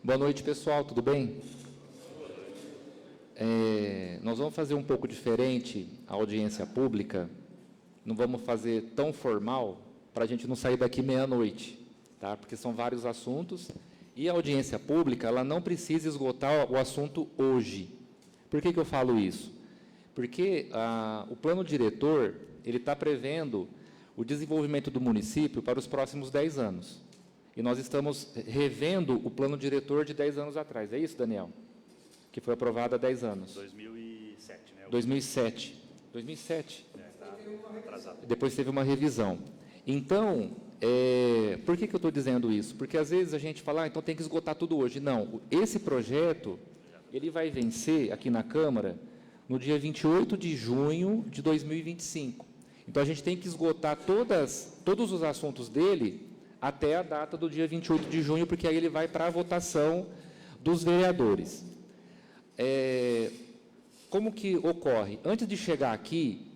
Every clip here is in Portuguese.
Boa noite, pessoal, tudo bem? Nós vamos fazer um pouco diferente a audiência pública, não vamos fazer tão formal, para a gente não sair daqui meia-noite, tá? Porque são vários assuntos, e a audiência pública, ela não precisa esgotar o assunto hoje. Por que eu falo isso? Porque o plano diretor, ele está prevendo o desenvolvimento do município para os próximos 10 anos. E nós estamos revendo o plano diretor de 10 anos atrás. É isso, Daniel? Que foi aprovado há 10 anos. 2007, né? 2007. 2007. Está atrasado. Depois teve uma revisão. Então, por que eu estou dizendo isso? Porque, às vezes, a gente fala, então tem que esgotar tudo hoje. Não, esse projeto, ele vai vencer aqui na Câmara no dia 28 de junho de 2025. Então, a gente tem que esgotar todos os assuntos dele até a data do dia 28 de junho, porque aí ele vai para a votação dos vereadores. Como que ocorre? Antes de chegar aqui,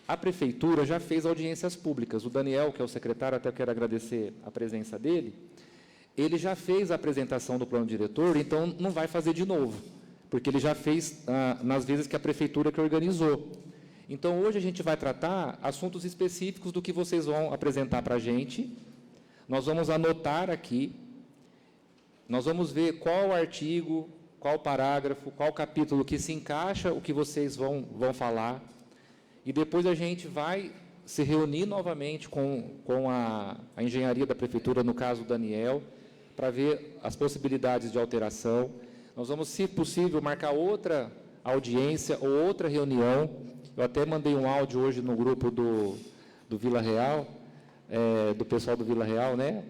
a Prefeitura já fez audiências públicas. O Daniel, que é o secretário, até quero agradecer a presença dele, ele já fez a apresentação do plano diretor, então não vai fazer de novo, porque ele já fez nas vezes que a Prefeitura que organizou. Então, hoje a gente vai tratar assuntos específicos do que vocês vão apresentar para a gente. Nós vamos anotar aqui, nós vamos ver qual artigo, qual parágrafo, qual capítulo que se encaixa o que vocês vão falar, e depois a gente vai se reunir novamente com a engenharia da Prefeitura, no caso o Daniel, para ver as possibilidades de alteração. Nós vamos, se possível, marcar outra audiência ou outra reunião. Eu até mandei um áudio hoje no grupo do Vila Real, do pessoal do Vila Real, né?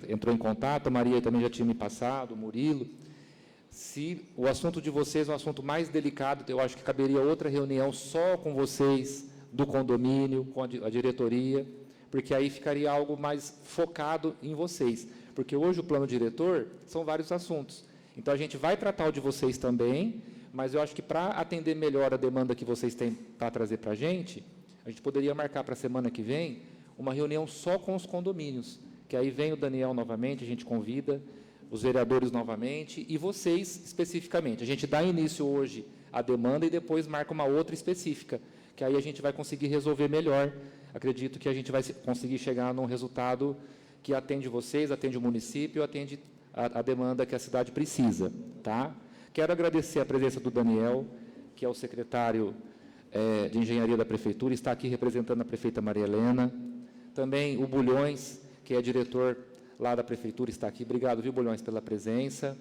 Entrou em contato, a Maria também já tinha me passado, o Murilo. Se o assunto de vocês é um assunto mais delicado, eu acho que caberia outra reunião só com vocês, do condomínio, com a diretoria, porque aí ficaria algo mais focado em vocês. Porque hoje o plano diretor são vários assuntos. Então, a gente vai tratar o de vocês também, mas eu acho que para atender melhor a demanda que vocês têm para trazer para a gente poderia marcar para a semana que vem uma reunião só com os condomínios, que aí vem o Daniel novamente, a gente convida os vereadores novamente e vocês especificamente. A gente dá início hoje à demanda e depois marca uma outra específica, que aí a gente vai conseguir resolver melhor. Acredito que a gente vai conseguir chegar num resultado que atende vocês, atende o município, atende a demanda que a cidade precisa. Tá? Quero agradecer a presença do Daniel, que é o secretário de Engenharia da Prefeitura, está aqui representando a prefeita Maria Helena. Também o Bulhões, que é diretor lá da Prefeitura, está aqui. Obrigado, viu, Bulhões, pela presença.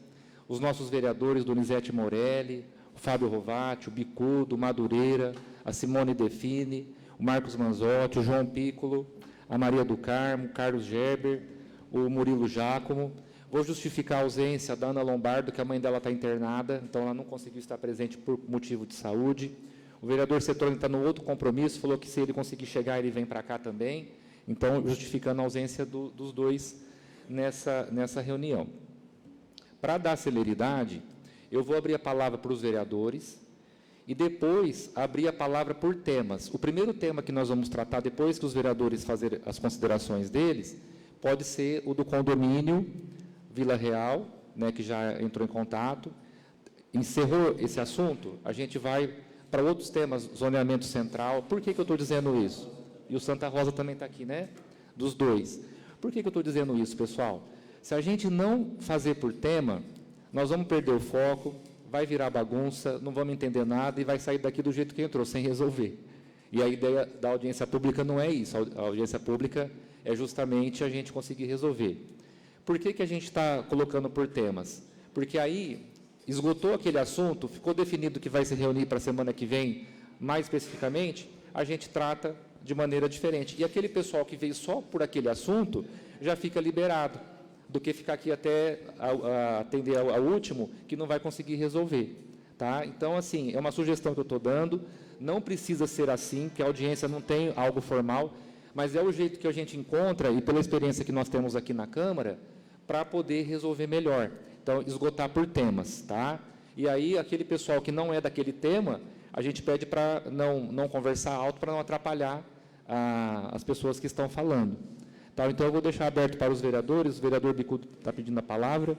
Os nossos vereadores, Donizete Morelli, o Fábio Rovati, o Bicudo, o Madureira, a Simone Define, o Marcos Manzotti, o João Piccolo, a Maria do Carmo, o Carlos Gerber, o Murilo Giacomo. Vou justificar a ausência da Ana Lombardo, que a mãe dela está internada, então ela não conseguiu estar presente por motivo de saúde. O vereador Setorno está no outro compromisso, falou que se ele conseguir chegar, ele vem para cá também. Então, justificando a ausência dos dois nessa reunião. Para dar celeridade, eu vou abrir a palavra para os vereadores e depois abrir a palavra por temas. O primeiro tema que nós vamos tratar, depois que os vereadores fazerem as considerações deles, pode ser o do condomínio Vila Real, né, que já entrou em contato. Encerrou esse assunto, a gente vai para outros temas, zoneamento central. Por que eu estou dizendo isso? E o Santa Rosa também está aqui, né? Dos dois. Por que eu estou dizendo isso, pessoal? Se a gente não fazer por tema, nós vamos perder o foco, vai virar bagunça, não vamos entender nada e vai sair daqui do jeito que entrou, sem resolver. E a ideia da audiência pública não é isso. A audiência pública é justamente a gente conseguir resolver. Por que a gente está colocando por temas? Porque aí esgotou aquele assunto, ficou definido que vai se reunir para a semana que vem, mais especificamente, a gente trata de maneira diferente. E aquele pessoal que veio só por aquele assunto já fica liberado, do que ficar aqui até atender ao último, que não vai conseguir resolver. Tá? Então, assim, é uma sugestão que eu estou dando, não precisa ser assim, que a audiência não tem algo formal, mas é o jeito que a gente encontra, e pela experiência que nós temos aqui na Câmara, para poder resolver melhor. Então, esgotar por temas. Tá? E aí, aquele pessoal que não é daquele tema, a gente pede para não conversar alto, para não atrapalhar as pessoas que estão falando. Tá? Então, eu vou deixar aberto para os vereadores. O vereador Bicudo está pedindo a palavra.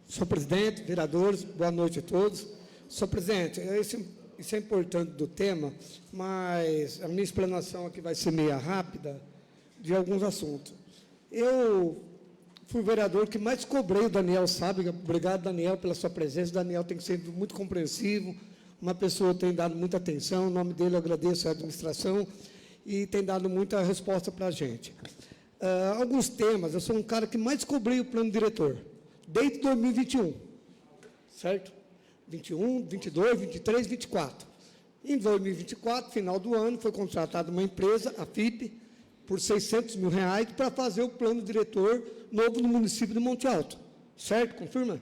Senhor presidente, vereadores, boa noite a todos. Senhor presidente, isso é importante do tema, mas a minha explanação aqui vai ser meia rápida de alguns assuntos. Eu fui o vereador que mais cobrei, o Daniel sabe, obrigado, Daniel, pela sua presença. O Daniel tem sido muito compreensivo, uma pessoa que tem dado muita atenção, em nome dele eu agradeço a administração e tem dado muita resposta para a gente. Alguns temas, eu sou um cara que mais cobrei o plano diretor, desde 2021, certo? 21, 22, 23, 24. Em 2024, final do ano, foi contratada uma empresa, a FIP, por R$600 mil para fazer o plano diretor novo no município de Monte Alto. Certo? Confirma?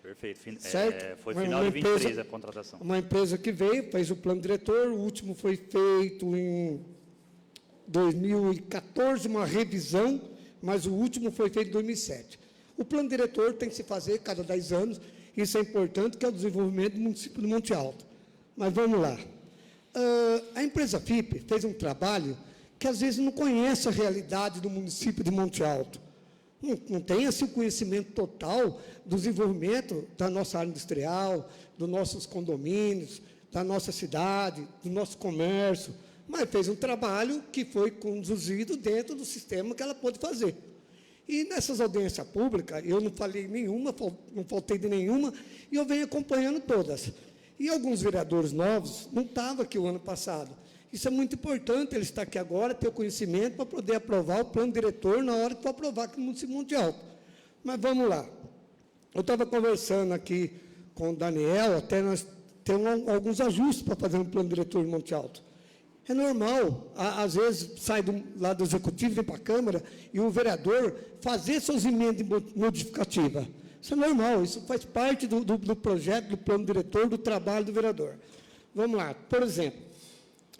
Perfeito. Certo? Foi final de 23 a contratação. Uma empresa que veio, fez o plano diretor, o último foi feito em 2014, uma revisão, mas o último foi feito em 2007. O plano diretor tem que se fazer cada 10 anos, isso é importante, que é o desenvolvimento do município de Monte Alto. Mas vamos lá. A empresa FIP fez um trabalho que às vezes não conhece a realidade do município de Monte Alto. Não tem assim, o conhecimento total do desenvolvimento da nossa área industrial, dos nossos condomínios, da nossa cidade, do nosso comércio, mas fez um trabalho que foi conduzido dentro do sistema que ela pôde fazer. E nessas audiências públicas, eu não falei nenhuma, não faltei de nenhuma, e eu venho acompanhando todas. E alguns vereadores novos não estavam aqui o ano passado. Isso é muito importante, ele está aqui agora, ter o conhecimento para poder aprovar o plano diretor na hora que for aprovar aqui no município de Monte Alto. Mas vamos lá. Eu estava conversando aqui com o Daniel, até nós temos alguns ajustes para fazer um plano diretor de Monte Alto. É normal, às vezes sai lá do executivo, vem para a Câmara, e o vereador fazer suas emendas modificativas. Isso é normal, isso faz parte do projeto, do plano diretor, do trabalho do vereador. Vamos lá, por exemplo,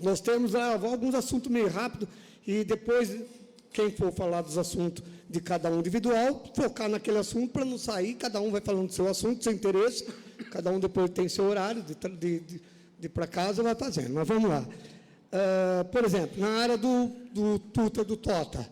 nós temos alguns assuntos meio rápido, e depois, quem for falar dos assuntos de cada um individual, focar naquele assunto para não sair, cada um vai falando do seu assunto, do seu interesse, cada um depois tem seu horário de ir para casa, vai fazendo. Mas vamos lá. Por exemplo, na área do Tuta, do Tota,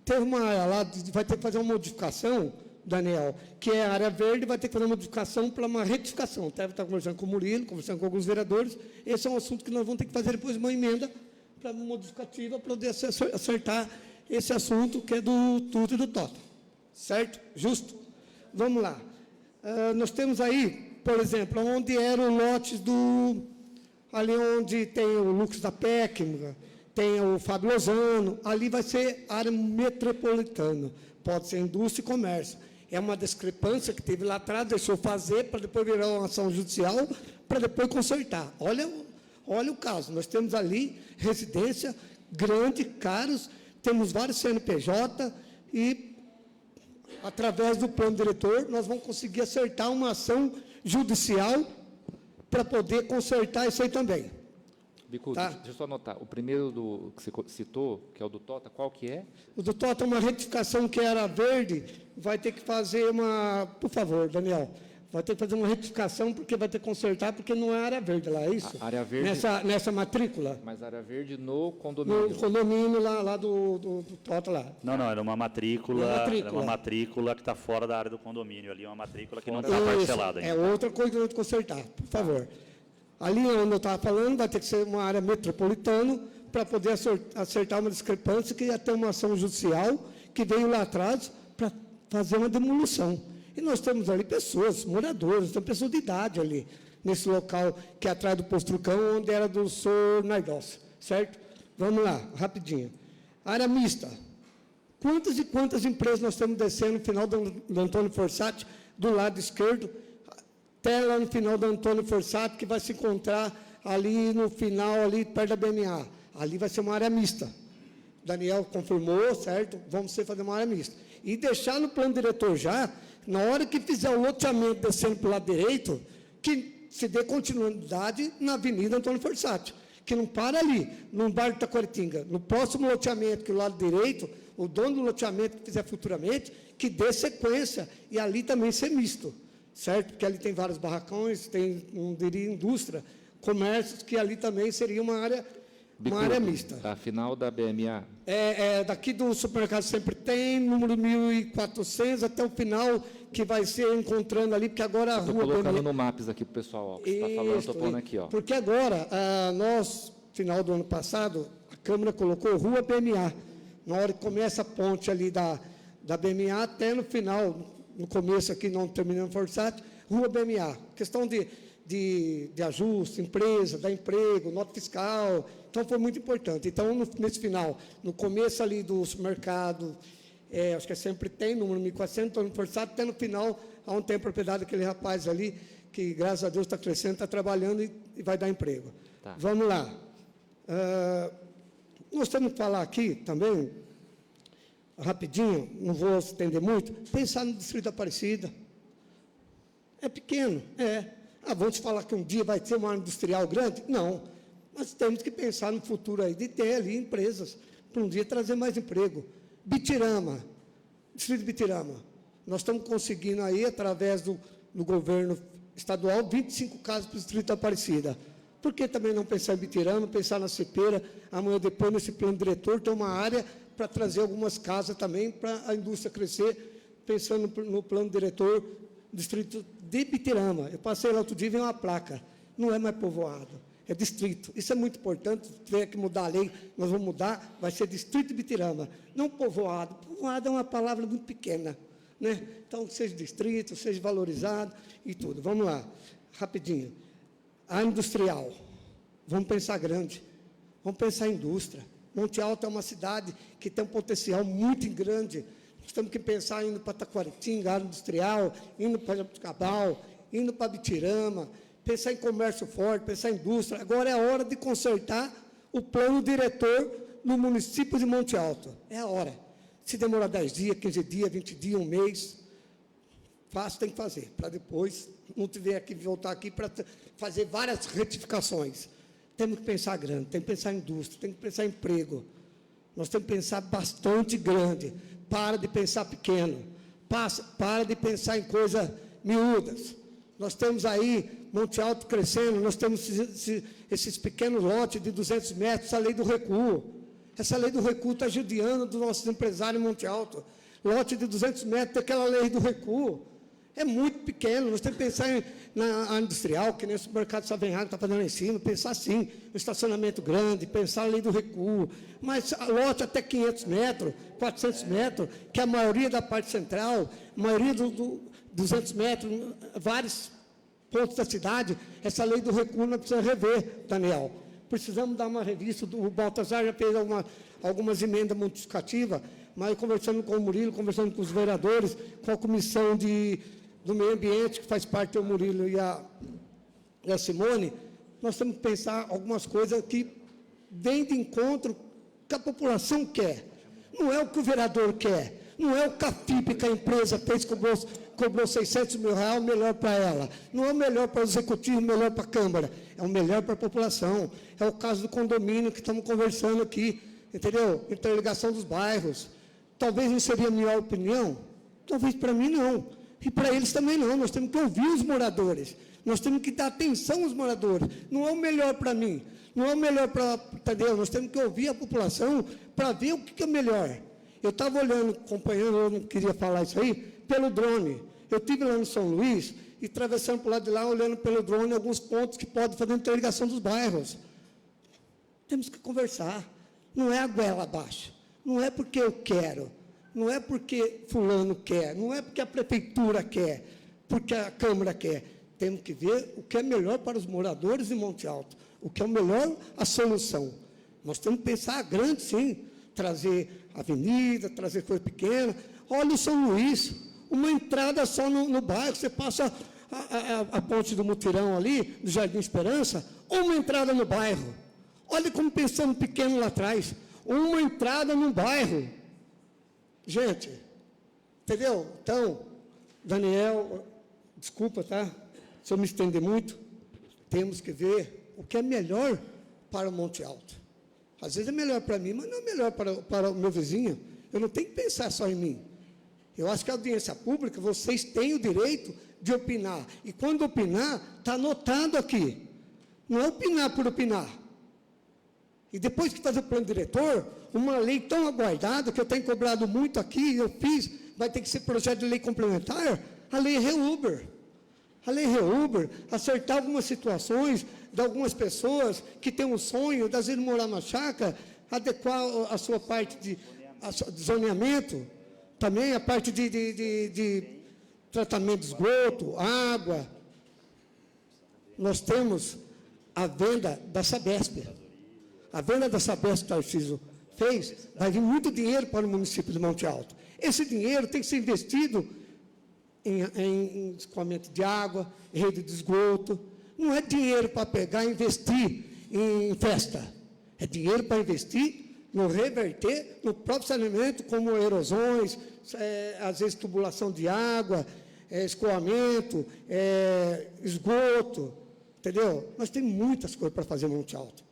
teve uma área lá, vai ter que fazer uma modificação, Daniel, que é a área verde, vai ter que fazer uma modificação para uma retificação. Deve estar conversando com o Murilo, conversando com alguns vereadores. Esse é um assunto que nós vamos ter que fazer depois uma emenda para uma modificativa, para poder acertar esse assunto que é do Tuta e do Tota. Certo? Justo? Vamos lá. Nós temos aí, por exemplo, onde era o lote ali onde tem o Lucas da PEC, tem o Fábio Lozano, ali vai ser área metropolitana, pode ser indústria e comércio. É uma discrepância que teve lá atrás, deixou fazer, para depois virar uma ação judicial, para depois consertar. Olha o caso, nós temos ali residência grande, caros, temos vários CNPJ e, através do plano diretor, nós vamos conseguir acertar uma ação judicial para poder consertar isso aí também. Bicudo, tá? Deixa eu só anotar. O primeiro que você citou, que é o do Tota, qual que é? O do Tota é uma retificação que era verde, vai ter que fazer uma... Por favor, Daniel, vai ter que fazer uma retificação, porque vai ter que consertar, porque não é área verde lá, é isso? A área verde... Nessa matrícula? Mas área verde no condomínio. No condomínio lá do Tota lá. Não, era uma matrícula. Era uma matrícula que está fora da área do condomínio ali, uma matrícula que não está parcelada ainda. É outra coisa que eu vou consertar, por favor. Ali onde eu estava falando, vai ter que ser uma área metropolitana para poder acertar uma discrepância que ia ter uma ação judicial que veio lá atrás para fazer uma demolição. E nós temos ali pessoas, moradores, tem pessoas de idade ali, nesse local que é atrás do Posto Trucão, onde era do senhor Naidos, certo? Vamos lá, rapidinho. Área mista. Quantas e quantas empresas nós estamos descendo no final do Antônio Fossati, do lado esquerdo, até lá no final do Antônio Fossati, que vai se encontrar ali no final, ali perto da BMA. Ali vai ser uma área mista. Daniel confirmou, certo? Vamos fazer uma área mista. E deixar no plano diretor já, na hora que fizer o loteamento descendo para o lado direito, que se dê continuidade na Avenida Antônio Fossati, que não para ali, no bairro de Taquaritinga. No próximo loteamento, que é o lado direito, o dono do loteamento que fizer futuramente, que dê sequência, e ali também ser misto. Certo? Porque ali tem vários barracões, tem, não diria, indústria, comércios, que ali também seria uma área uma área mista. A final da BMA. Daqui do supermercado Sempre Tem, número 1400, até o final, que vai ser encontrando ali, porque agora a Estou rua colocando BMA... no maps aqui para o pessoal, ó, que você está falando, estou pondo aqui, ó. Porque agora, nós, final do ano passado, a Câmara colocou Rua BMA, na hora que começa a ponte ali da BMA, até no final, no começo aqui, não terminando Forçat, Rua BMA. Questão de ajuste, empresa, dar emprego, nota fiscal, então foi muito importante. Então, nesse final, no começo ali do supermercado, acho que Sempre Tem, número 1400, Antônio Forçato, até no final, onde tem a propriedade daquele rapaz ali, que, graças a Deus, está crescendo, está trabalhando e vai dar emprego. Tá. Vamos lá. Nós temos que falar aqui também, rapidinho, não vou estender muito, pensar no Distrito da Aparecida. É pequeno, vamos falar que um dia vai ter uma área industrial grande? Não. Nós temos que pensar no futuro aí, de ter ali empresas, para um dia trazer mais emprego. Bitirama, Distrito de Bitirama. Nós estamos conseguindo aí, através do governo estadual, 25 casas para o Distrito da Aparecida. Por que também não pensar em Bitirama, pensar na Cepeira, amanhã depois, nesse plano diretor, ter uma área para trazer algumas casas também, para a indústria crescer, pensando no plano diretor do Distrito de Bitirama. Eu passei lá outro dia e vi uma placa, não é mais povoado, é distrito. Isso é muito importante, se tiver que mudar a lei, nós vamos mudar, vai ser Distrito de Bitirama, não povoado. Povoado é uma palavra muito pequena, né? Então, seja distrito, seja valorizado e tudo. Vamos lá, rapidinho. A industrial, vamos pensar grande, vamos pensar em indústria. Monte Alto é uma cidade que tem um potencial muito grande. Nós temos que pensar indo para Taquaritinga, área industrial, indo para Jabuticabal, indo para Bitirama, pensar em comércio forte, pensar em indústria. Agora é a hora de consertar o plano diretor no município de Monte Alto. É a hora. Se demorar 10 dias, 15 dias, 20 dias, um mês, fácil tem que fazer, para depois não tiver que voltar aqui para fazer várias retificações. Temos que pensar grande, tem que pensar em indústria, tem que pensar em emprego. Nós temos que pensar bastante grande. Para de pensar pequeno. Para de pensar em coisas miúdas. Nós temos aí Monte Alto crescendo, nós temos esses pequenos lotes de 200 metros, essa lei do recuo. Essa lei do recuo está judiando dos nossos empresários em Monte Alto. Lote de 200 metros, daquela lei do recuo. É muito pequeno, nós temos que pensar na área industrial, que nem o supermercado Savenhago está fazendo lá em cima, pensar assim, no estacionamento grande, pensar a lei do recuo, mas lote até 500 metros, 400 metros, que é a maioria da parte central, a maioria dos 200 metros, vários pontos da cidade, essa lei do recuo nós precisamos rever, Daniel. Precisamos dar uma revista, o Baltazar já fez algumas emendas modificativas, mas conversando com o Murilo, conversando com os vereadores, com a comissão do meio ambiente, que faz parte do Murilo e a Simone, nós temos que pensar algumas coisas que vêm de encontro que a população quer. Não é o que o vereador quer, não é o CAFIP que a empresa fez, cobrou 600 mil reais, o melhor para ela. Não é o melhor para o executivo, o melhor para a Câmara, é o melhor para a população. É o caso do condomínio que estamos conversando aqui, entendeu? Interligação dos bairros. Talvez não seria a minha opinião, talvez para mim não. E para eles também não, nós temos que ouvir os moradores, nós temos que dar atenção aos moradores, não é o melhor para mim, não é o melhor para, entendeu? Nós temos que ouvir a população para ver o que é melhor. Eu estava olhando, acompanhando, eu não queria falar isso aí, pelo drone. Eu estive lá no São Luís e atravessando para o lado de lá, olhando pelo drone alguns pontos que podem fazer interligação dos bairros. Temos que conversar, não é a goela abaixo, não é porque eu quero, não é porque fulano quer, não é porque a prefeitura quer, porque a Câmara quer. Temos que ver o que é melhor para os moradores de Monte Alto, o que é o melhor, a solução. Nós temos que pensar grande, sim, trazer avenida, trazer coisa pequena. Olha o São Luís, uma entrada só no bairro, você passa a ponte do Mutirão ali, do Jardim Esperança, uma entrada no bairro. Olha como pensamos pequeno lá atrás, uma entrada no bairro. Gente, entendeu? Então, Daniel, desculpa, tá? Se eu me estender muito, temos que ver o que é melhor para o Monte Alto. Às vezes é melhor para mim, mas não é melhor para o meu vizinho. Eu não tenho que pensar só em mim. Eu acho que a audiência pública, vocês têm o direito de opinar. E quando opinar, está anotado aqui. Não é opinar por opinar. E depois que fazer o plano diretor, uma lei tão aguardada, que eu tenho cobrado muito aqui, eu fiz, vai ter que ser projeto de lei complementar, a lei Reuber. A lei Reuber, acertar algumas situações de algumas pessoas que têm um sonho, de às vezes morar na chácara, adequar a sua parte de zoneamento, também a parte de tratamento de esgoto, água. Nós temos a venda da Sabesp. A venda da Sabesp que o Tarcísio fez, vai vir muito dinheiro para o município de Monte Alto. Esse dinheiro tem que ser investido em escoamento de água, em rede de esgoto. Não é dinheiro para pegar e investir em festa. É dinheiro para investir no reverter, no próprio saneamento, como erosões, às vezes tubulação de água, escoamento, esgoto, entendeu? Nós temos muitas coisas para fazer em Monte Alto.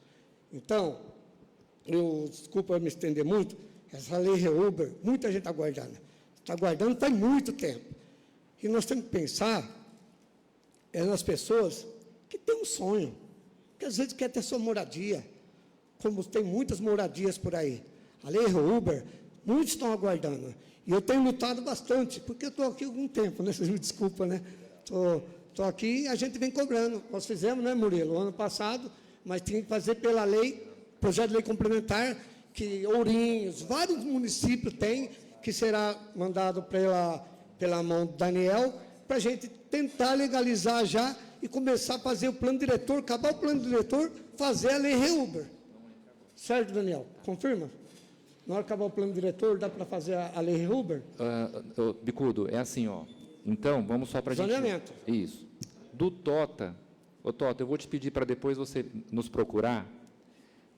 Então, desculpa me estender muito, essa lei Reuber, muita gente está aguardando. Está aguardando faz muito tempo. E nós temos que pensar nas pessoas que têm um sonho, que às vezes quer ter sua moradia, como tem muitas moradias por aí. A lei Reuber, muitos estão aguardando. E eu tenho lutado bastante, porque eu estou aqui há algum tempo, né? Vocês me desculpam, né? Estou aqui e a gente vem cobrando. Nós fizemos, né, Murilo, ano passado, mas tinha que fazer pela lei, projeto de lei complementar, que Ourinhos, vários municípios têm, que será mandado pela mão do Daniel, para a gente tentar legalizar já e começar a fazer o plano diretor, acabar o plano diretor, fazer a lei Reuber. Certo, Daniel? Confirma? Na hora que acabar o plano diretor, dá para fazer a lei Reuber? Bicudo, é assim, ó. Então, vamos só para a gente... Zoneamento. Isso. Do Tota, Tota, eu vou te pedir para depois você nos procurar,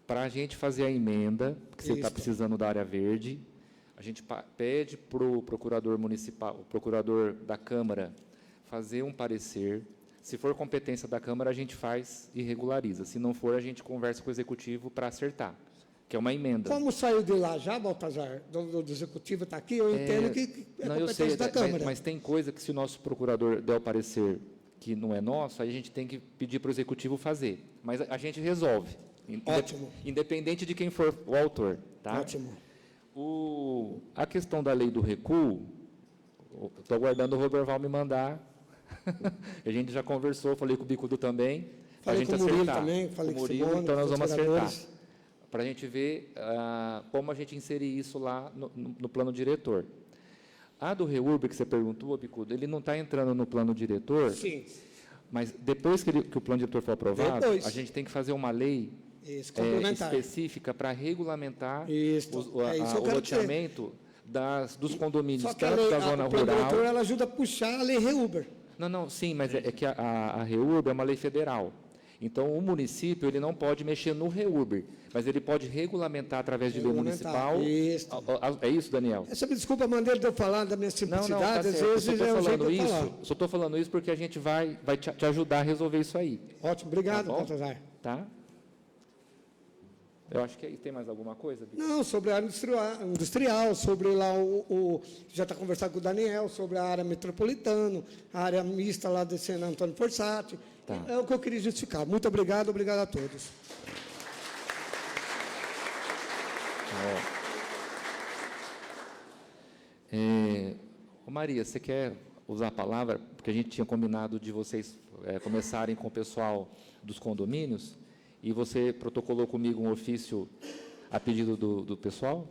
para a gente fazer a emenda, que você está precisando da área verde. A gente pede para o procurador municipal, o procurador da Câmara, fazer um parecer. Se for competência da Câmara, a gente faz e regulariza. Se não for, a gente conversa com o Executivo para acertar, que é uma emenda. Como saiu de lá já, Baltazar, do Executivo está aqui, eu entendo que é não, competência eu sei, da Câmara. Mas tem coisa que, se o nosso procurador der o parecer que não é nosso, aí a gente tem que pedir para o Executivo fazer. Mas a gente resolve. Ótimo. Independente de quem for o autor. Tá? Ótimo. A questão da lei do recuo, estou aguardando o Roberval me mandar. A gente já conversou, falei com o Bicudo também. Falei com o Murilo também, falei com o Murilo, então nós vamos acertar. Para a gente ver como a gente inserir isso lá no plano diretor. A do Reuber, que você perguntou, Bicudo, ele não está entrando no plano diretor. Sim. Mas depois que o plano diretor for aprovado, a gente tem que fazer uma lei específica para regulamentar o loteamento dos condomínios, tanto da zona rural... O plano diretor, ela ajuda a puxar a lei Reuber. Não, sim, mas é que a Reuber é uma lei federal. Então, o município ele não pode mexer no Reuber, mas ele pode regulamentar através de lei municipal. Isso. É isso, Daniel? Essa me desculpa a maneira de eu falar da minha simplicidade, às vezes é o jeito de eu falar. Só estou falando isso porque a gente vai te ajudar a resolver isso aí. Ótimo, obrigado, Baltazar. Tá? Eu acho que tem mais alguma coisa, Bico? Não, sobre a área industrial, sobre lá já está conversando com o Daniel, sobre a área metropolitana, a área mista lá de Senna Antônio Forsatti. Tá. É o que eu queria justificar. Muito obrigado a todos. Maria, você quer usar a palavra? Porque a gente tinha combinado de vocês começarem com o pessoal dos condomínios, e você protocolou comigo um ofício a pedido do pessoal?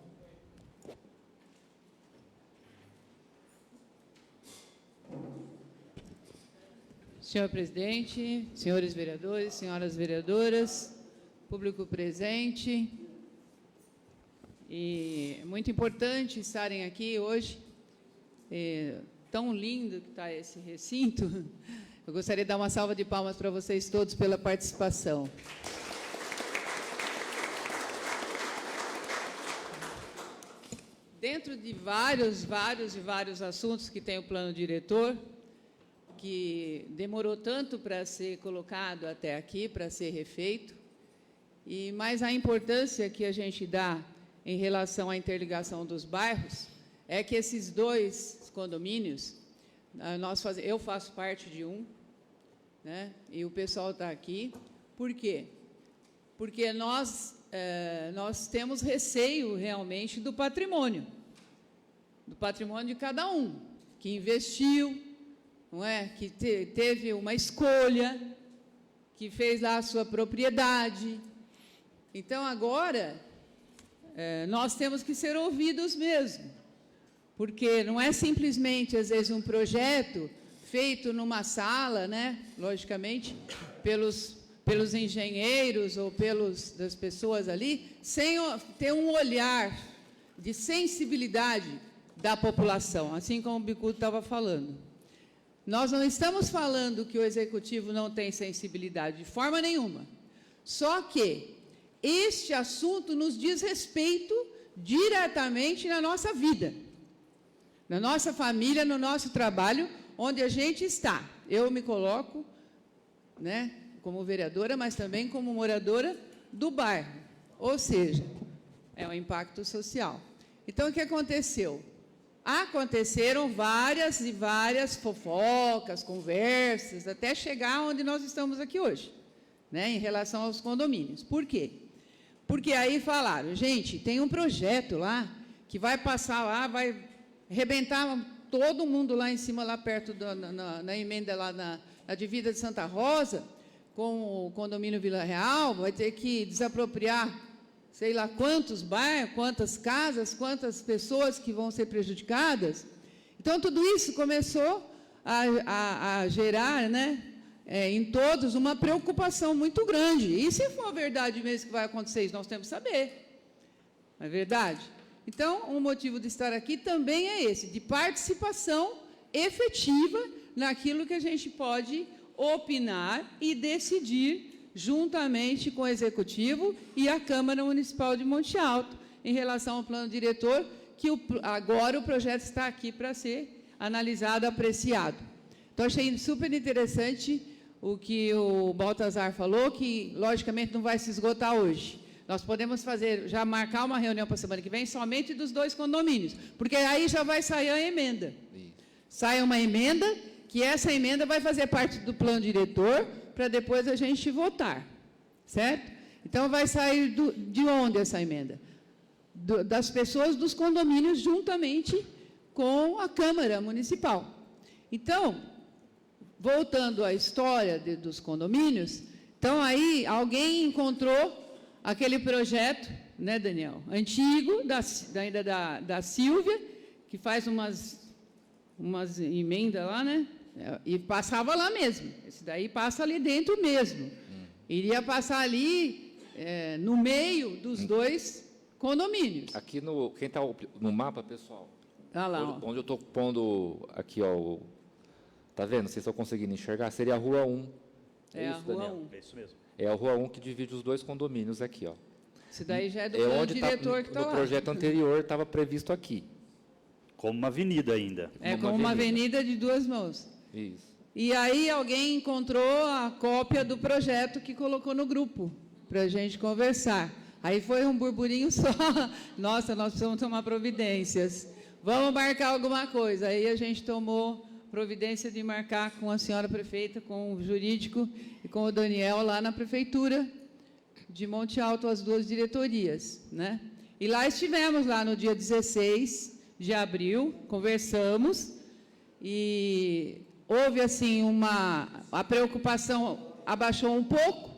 Senhor presidente, senhores vereadores, senhoras vereadoras, público presente, e é muito importante estarem aqui hoje, tão lindo que está esse recinto. Eu gostaria de dar uma salva de palmas para vocês todos pela participação. Dentro de vários assuntos que tem o plano diretor, que demorou tanto para ser colocado até aqui, para ser refeito, mas a importância que a gente dá em relação à interligação dos bairros é que esses dois condomínios, eu faço parte de um, né, e o pessoal está aqui. Por quê? Porque nós nós temos receio realmente do patrimônio de cada um, que investiu, não é? Que teve uma escolha, que fez lá a sua propriedade. Então, agora, nós temos que ser ouvidos mesmo, porque não é simplesmente, às vezes, um projeto feito numa sala, né? Logicamente, pelos engenheiros ou das pessoas ali, sem ter um olhar de sensibilidade da população, assim como o Bicudo estava falando. Nós não estamos falando que o Executivo não tem sensibilidade, de forma nenhuma. Só que este assunto nos diz respeito diretamente na nossa vida, na nossa família, no nosso trabalho, onde a gente está. Eu me coloco, né, como vereadora, mas também como moradora do bairro. Ou seja, é um impacto social. Então, o que aconteceu? Aconteceram várias e várias fofocas, conversas, até chegar onde nós estamos aqui hoje, né, em relação aos condomínios. Por quê? Porque aí falaram, gente, tem um projeto lá que vai passar lá, vai arrebentar todo mundo lá em cima, lá perto, na emenda, lá na divisa de Santa Rosa, com o condomínio Vila Real, vai ter que desapropriar sei lá quantos bairros, quantas casas, quantas pessoas que vão ser prejudicadas. Então, tudo isso começou a gerar, né, em todos uma preocupação muito grande. E se for verdade mesmo que vai acontecer isso, nós temos que saber. Não é verdade? Então, o motivo de estar aqui também é esse, de participação efetiva naquilo que a gente pode opinar e decidir juntamente com o Executivo e a Câmara Municipal de Monte Alto, em relação ao plano diretor, que agora o projeto está aqui para ser analisado, apreciado. Então, achei super interessante o que o Baltazar falou, que, logicamente, não vai se esgotar hoje. Nós podemos já marcar uma reunião para a semana que vem somente dos 2 condomínios, porque aí já vai sair a emenda. Sai uma emenda, que essa emenda vai fazer parte do plano diretor, para depois a gente votar, certo? Então, vai sair de onde essa emenda? Das pessoas dos condomínios, juntamente com a Câmara Municipal. Então, voltando à história dos condomínios, então, aí, alguém encontrou aquele projeto, né, Daniel, antigo, ainda da Silvia, que faz umas emendas lá, né? E passava lá mesmo. Esse daí passa ali dentro mesmo. Iria passar ali no meio dos 2 condomínios. Aqui quem está no mapa, pessoal, lá, onde eu estou pondo aqui, ó, tá vendo? Vocês estão conseguindo enxergar? Seria a Rua 1. É isso, a Rua Daniel? 1. É isso mesmo. É a Rua 1 que divide os 2 condomínios aqui, ó. Isso daí já é do plano diretor que está lá. No projeto anterior estava previsto aqui. Como uma avenida ainda. É como uma avenida de 2 mãos. Isso. E aí alguém encontrou a cópia do projeto que colocou no grupo, para a gente conversar. Aí foi um burburinho só. Nossa, nós precisamos tomar providências. Vamos marcar alguma coisa. Aí a gente tomou providência de marcar com a senhora prefeita, com o jurídico e com o Daniel lá na prefeitura de Monte Alto, as 2 diretorias, né? E lá estivemos, lá no dia 16 de abril, conversamos e houve, assim, a preocupação abaixou um pouco,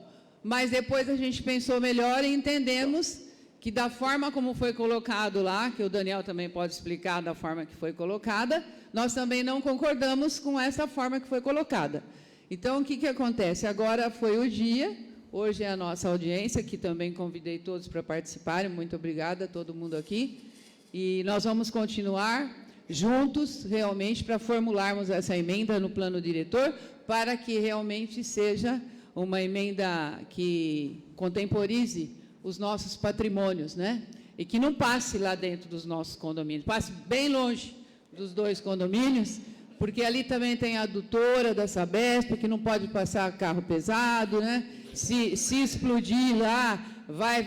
mas depois a gente pensou melhor e entendemos que da forma como foi colocado lá, que o Daniel também pode explicar da forma que foi colocada, nós também não concordamos com essa forma que foi colocada. Então, o que acontece? Agora foi o dia, hoje é a nossa audiência, que também convidei todos para participarem, muito obrigada a todo mundo aqui, e nós vamos continuar juntos, realmente, para formularmos essa emenda no plano diretor, para que realmente seja uma emenda que contemporize os nossos patrimônios, né? E que não passe lá dentro dos nossos condomínios, passe bem longe dos 2 condomínios, porque ali também tem a adutora da Sabesp, que não pode passar carro pesado, né? Se explodir lá, vai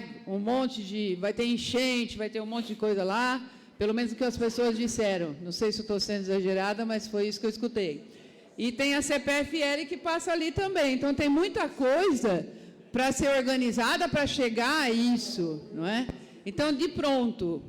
ter enchente, vai ter um monte de coisa lá, pelo menos o que as pessoas disseram. Não sei se estou sendo exagerada, mas foi isso que eu escutei. E tem a CPFL que passa ali também. Então, tem muita coisa para ser organizada para chegar a isso, não é? Então, de pronto,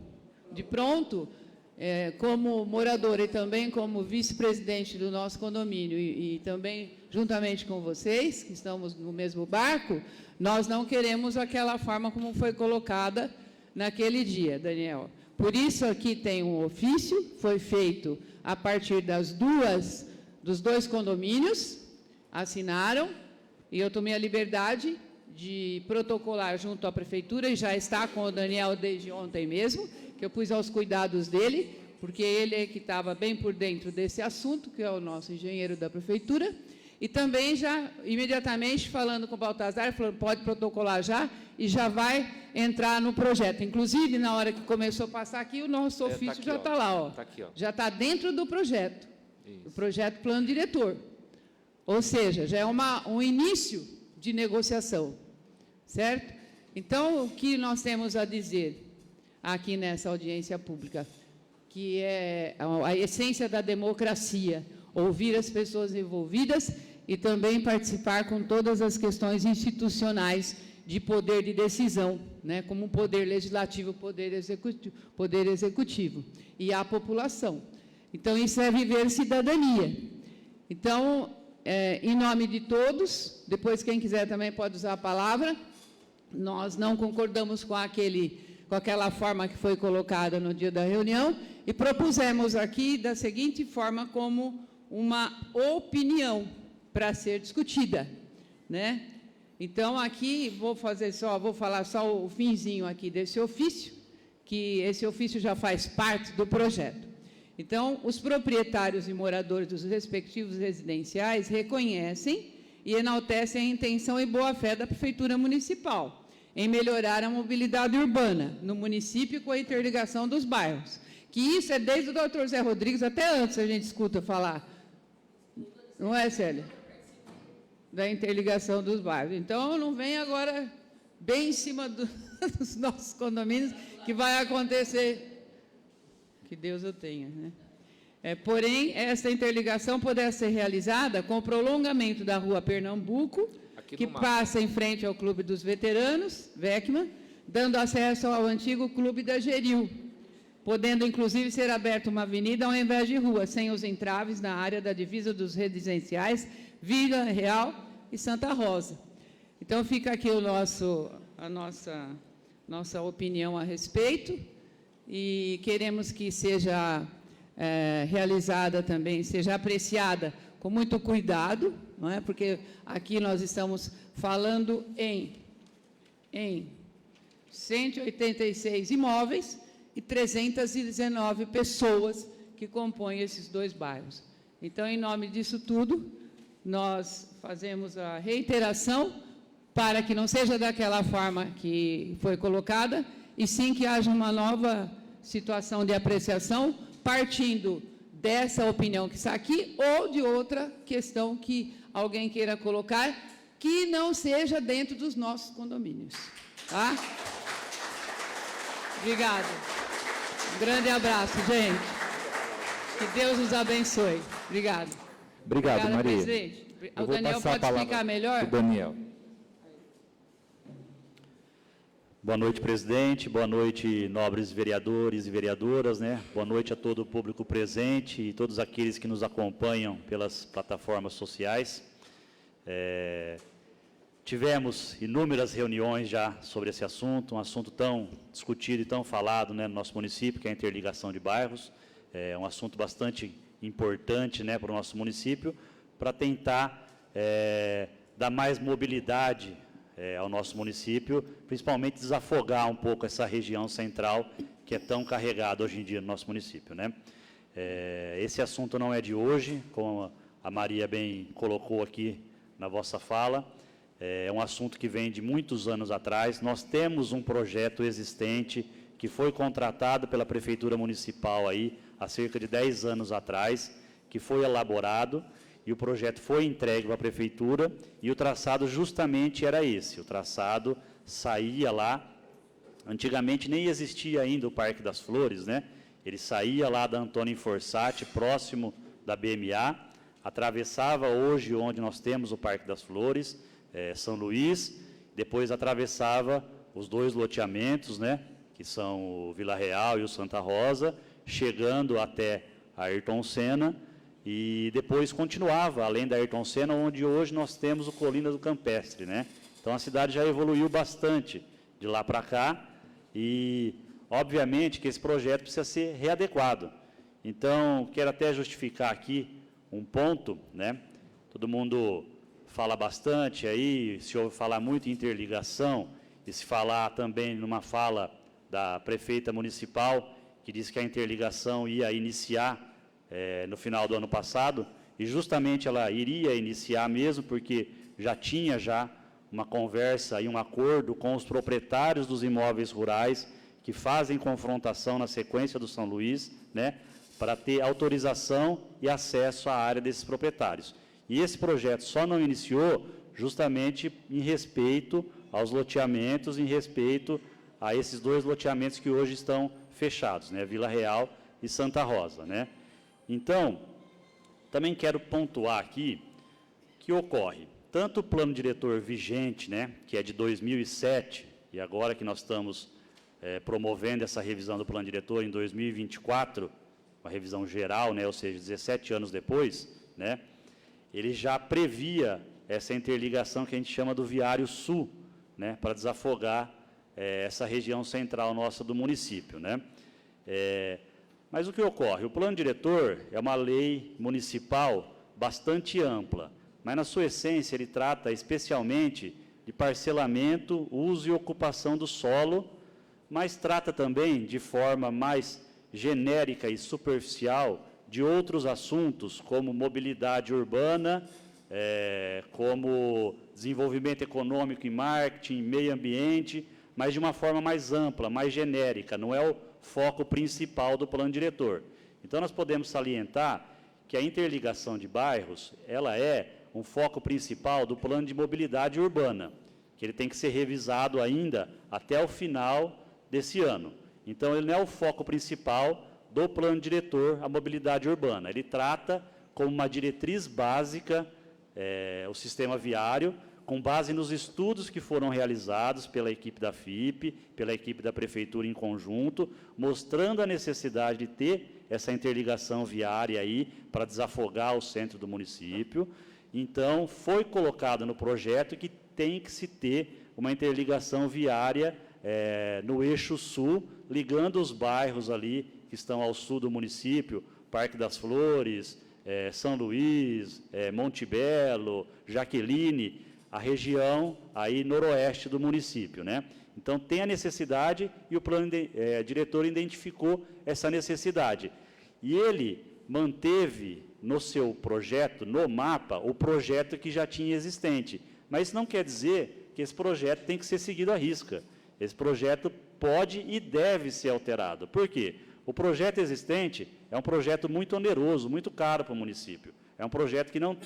como moradora e também como vice-presidente do nosso condomínio e também juntamente com vocês, que estamos no mesmo barco, nós não queremos aquela forma como foi colocada naquele dia, Daniel. Por isso aqui tem um ofício, foi feito a partir dos dois condomínios, assinaram, e eu tomei a liberdade de protocolar junto à prefeitura, e já está com o Daniel desde ontem mesmo, que eu pus aos cuidados dele, porque ele é que estava bem por dentro desse assunto, que é o nosso engenheiro da prefeitura, e também já, imediatamente, falando com o Baltazar, falou, pode protocolar já, e já vai entrar no projeto. Inclusive, na hora que começou a passar aqui, o nosso ofício já está lá, ó. Tá aqui, ó. Já está dentro do projeto, Isso. o projeto plano diretor. Ou seja, já é um início de negociação, certo? Então, o que nós temos a dizer aqui nessa audiência pública, que é a essência da democracia, ouvir as pessoas envolvidas e também participar com todas as questões institucionais de poder de decisão, né, como o poder legislativo, poder executivo e a população. Então, isso é viver cidadania. Então, em nome de todos, depois quem quiser também pode usar a palavra, nós não concordamos com aquela forma que foi colocada no dia da reunião e propusemos aqui da seguinte forma como uma opinião para ser discutida, né? Então, aqui vou falar só o finzinho aqui desse ofício, que esse ofício já faz parte do projeto. Então, os proprietários e moradores dos respectivos residenciais reconhecem e enaltecem a intenção e boa-fé da Prefeitura Municipal em melhorar a mobilidade urbana no município com a interligação dos bairros. Que isso é desde o doutor Zé Rodrigues, até antes a gente escuta falar. Não é, Célia? Da interligação dos bairros. Então, não vem agora bem em cima dos nossos condomínios que vai acontecer. Que Deus o tenha, né? Porém, essa interligação poderá ser realizada com o prolongamento da rua Pernambuco, que passa em frente ao Clube dos Veteranos, Vecma, dando acesso ao antigo Clube da Geril, podendo, inclusive, ser aberta uma avenida ao invés de rua, sem os entraves na área da divisa dos residenciais Vila Real e Santa Rosa. Então, fica aqui a nossa opinião a respeito, e queremos que seja realizada também, seja apreciada com muito cuidado, não é? Porque aqui nós estamos falando em 186 imóveis e 319 pessoas que compõem esses dois bairros. Então, em nome disso tudo, nós fazemos a reiteração para que não seja daquela forma que foi colocada, e sim que haja uma nova situação de apreciação, partindo dessa opinião que está aqui, ou de outra questão que alguém queira colocar, que não seja dentro dos nossos condomínios. Tá? Obrigada. Um grande abraço, gente. Que Deus nos abençoe. Obrigada. Obrigado, Obrigada, Maria. presidente. Eu O vou Daniel passar a pode palavra explicar melhor? pro Daniel. Boa noite, presidente. Boa noite, nobres vereadores e vereadoras, né? Boa noite a todo o público presente e todos aqueles que nos acompanham pelas plataformas sociais. Tivemos inúmeras reuniões já sobre esse assunto, um assunto tão discutido e tão falado, né, no nosso município, que é a interligação de bairros. É um assunto bastante importante, né, para o nosso município, para tentar dar mais mobilidade ao nosso município, principalmente desafogar um pouco essa região central que é tão carregada hoje em dia no nosso município, né? Esse assunto não é de hoje, como a Maria bem colocou aqui na vossa fala, é um assunto que vem de muitos anos atrás. Nós temos um projeto existente que foi contratado pela Prefeitura Municipal aí há cerca de 10 anos atrás, que foi elaborado, e o projeto foi entregue para a Prefeitura, e o traçado justamente era esse. O traçado saía lá, antigamente nem existia ainda o Parque das Flores, né? Ele saía lá da Antônio Forsatti, próximo da BMA, atravessava hoje onde nós temos o Parque das Flores, São Luís, depois atravessava os 2 loteamentos, né, que são o Vila Real e o Santa Rosa, chegando até a Ayrton Senna, e depois continuava, além da Ayrton Senna, onde hoje nós temos o Colina do Campestre, né? Então, a cidade já evoluiu bastante de lá para cá, e, obviamente, que esse projeto precisa ser readequado. Então, quero até justificar aqui um ponto, né? Todo mundo fala bastante aí, se ouve falar muito em interligação, e se falar também numa fala da prefeita municipal, que disse que a interligação ia iniciar no final do ano passado, e justamente ela iria iniciar mesmo, porque já tinha uma conversa e um acordo com os proprietários dos imóveis rurais, que fazem confrontação na sequência do São Luís, né, para ter autorização e acesso à área desses proprietários. E esse projeto só não iniciou justamente em respeito aos loteamentos, em respeito a esses 2 loteamentos que hoje estão fechados, né, Vila Real e Santa Rosa, né. Então, também quero pontuar aqui que ocorre tanto o plano diretor vigente, né, que é de 2007, e agora que nós estamos promovendo essa revisão do plano diretor em 2024, uma revisão geral, né, ou seja, 17 anos depois, né, ele já previa essa interligação que a gente chama do Viário Sul, né, para desafogar essa região central nossa do município, né. Mas o que ocorre? O plano diretor é uma lei municipal bastante ampla, mas, na sua essência, ele trata especialmente de parcelamento, uso e ocupação do solo, mas trata também, de forma mais genérica e superficial, de outros assuntos, como mobilidade urbana, como desenvolvimento econômico e marketing, meio ambiente, mas de uma forma mais ampla, mais genérica, não é o foco principal do plano diretor. Então, nós podemos salientar que a interligação de bairros, ela é um foco principal do plano de mobilidade urbana, que ele tem que ser revisado ainda até o final desse ano. Então, ele não é o foco principal do plano diretor, a mobilidade urbana. Ele trata como uma diretriz básica o sistema viário, com base nos estudos que foram realizados pela equipe da FIP, pela equipe da Prefeitura em conjunto, mostrando a necessidade de ter essa interligação viária aí para desafogar o centro do município. Então, foi colocado no projeto que tem que se ter uma interligação viária no eixo sul, ligando os bairros ali que estão ao sul do município, Parque das Flores, São Luís, Monte Belo, Jaqueline, a região aí noroeste do município, né? Então, tem a necessidade e o plano diretor identificou essa necessidade. E ele manteve no seu projeto, no mapa, o projeto que já tinha existente. Mas isso não quer dizer que esse projeto tem que ser seguido à risca. Esse projeto pode e deve ser alterado. Por quê? O projeto existente é um projeto muito oneroso, muito caro para o município. É um projeto que não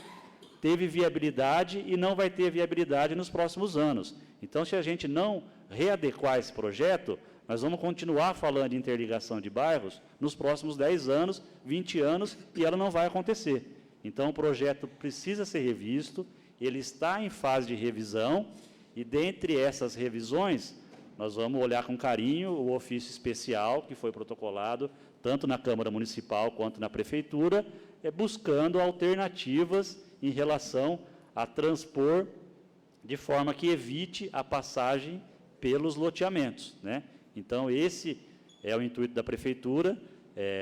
teve viabilidade e não vai ter viabilidade nos próximos anos. Então, se a gente não readequar esse projeto, nós vamos continuar falando de interligação de bairros nos próximos 10 anos, 20 anos, e ela não vai acontecer. Então, o projeto precisa ser revisto, ele está em fase de revisão, e dentre essas revisões, nós vamos olhar com carinho o ofício especial que foi protocolado, tanto na Câmara Municipal quanto na Prefeitura, buscando alternativas em relação a transpor de forma que evite a passagem pelos loteamentos, né? Então, esse é o intuito da Prefeitura,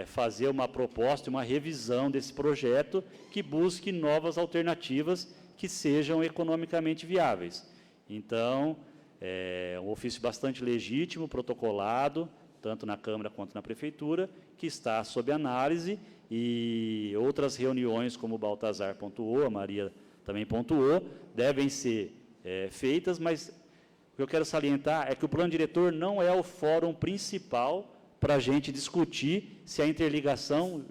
fazer uma proposta, uma revisão desse projeto que busque novas alternativas que sejam economicamente viáveis. Então, é um ofício bastante legítimo, protocolado, tanto na Câmara quanto na Prefeitura, que está sob análise, e outras reuniões, como o Baltazar pontuou, a Maria também pontuou, devem ser feitas, mas o que eu quero salientar é que o plano diretor não é o fórum principal para a gente discutir se a interligação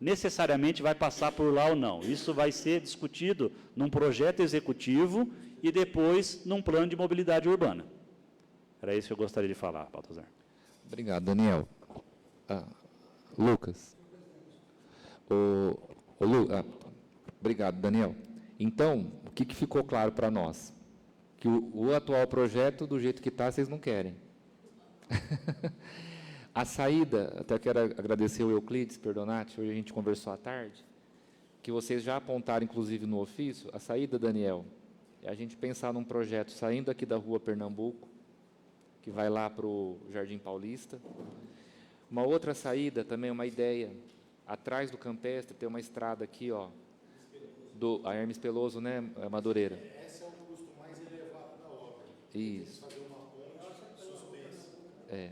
necessariamente vai passar por lá ou não. Isso vai ser discutido num projeto executivo e depois num plano de mobilidade urbana. Era isso que eu gostaria de falar, Baltazar. Obrigado, Daniel. Lucas. Obrigado, Daniel. Então, o que ficou claro para nós? que o atual projeto, do jeito que está, vocês não querem. A saída, até quero agradecer o Euclides Perdonati, hoje a gente conversou à tarde, que vocês já apontaram, inclusive, no ofício, a saída, Daniel, é a gente pensar num projeto saindo aqui da Rua Pernambuco, que vai lá para o Jardim Paulista. Uma outra saída, também uma ideia, atrás do Campestre, tem uma estrada aqui, ó, a Hermes Peloso, né, Madureira? Esse é o custo mais elevado da obra. Isso. Fazer uma ponte suspensa. É.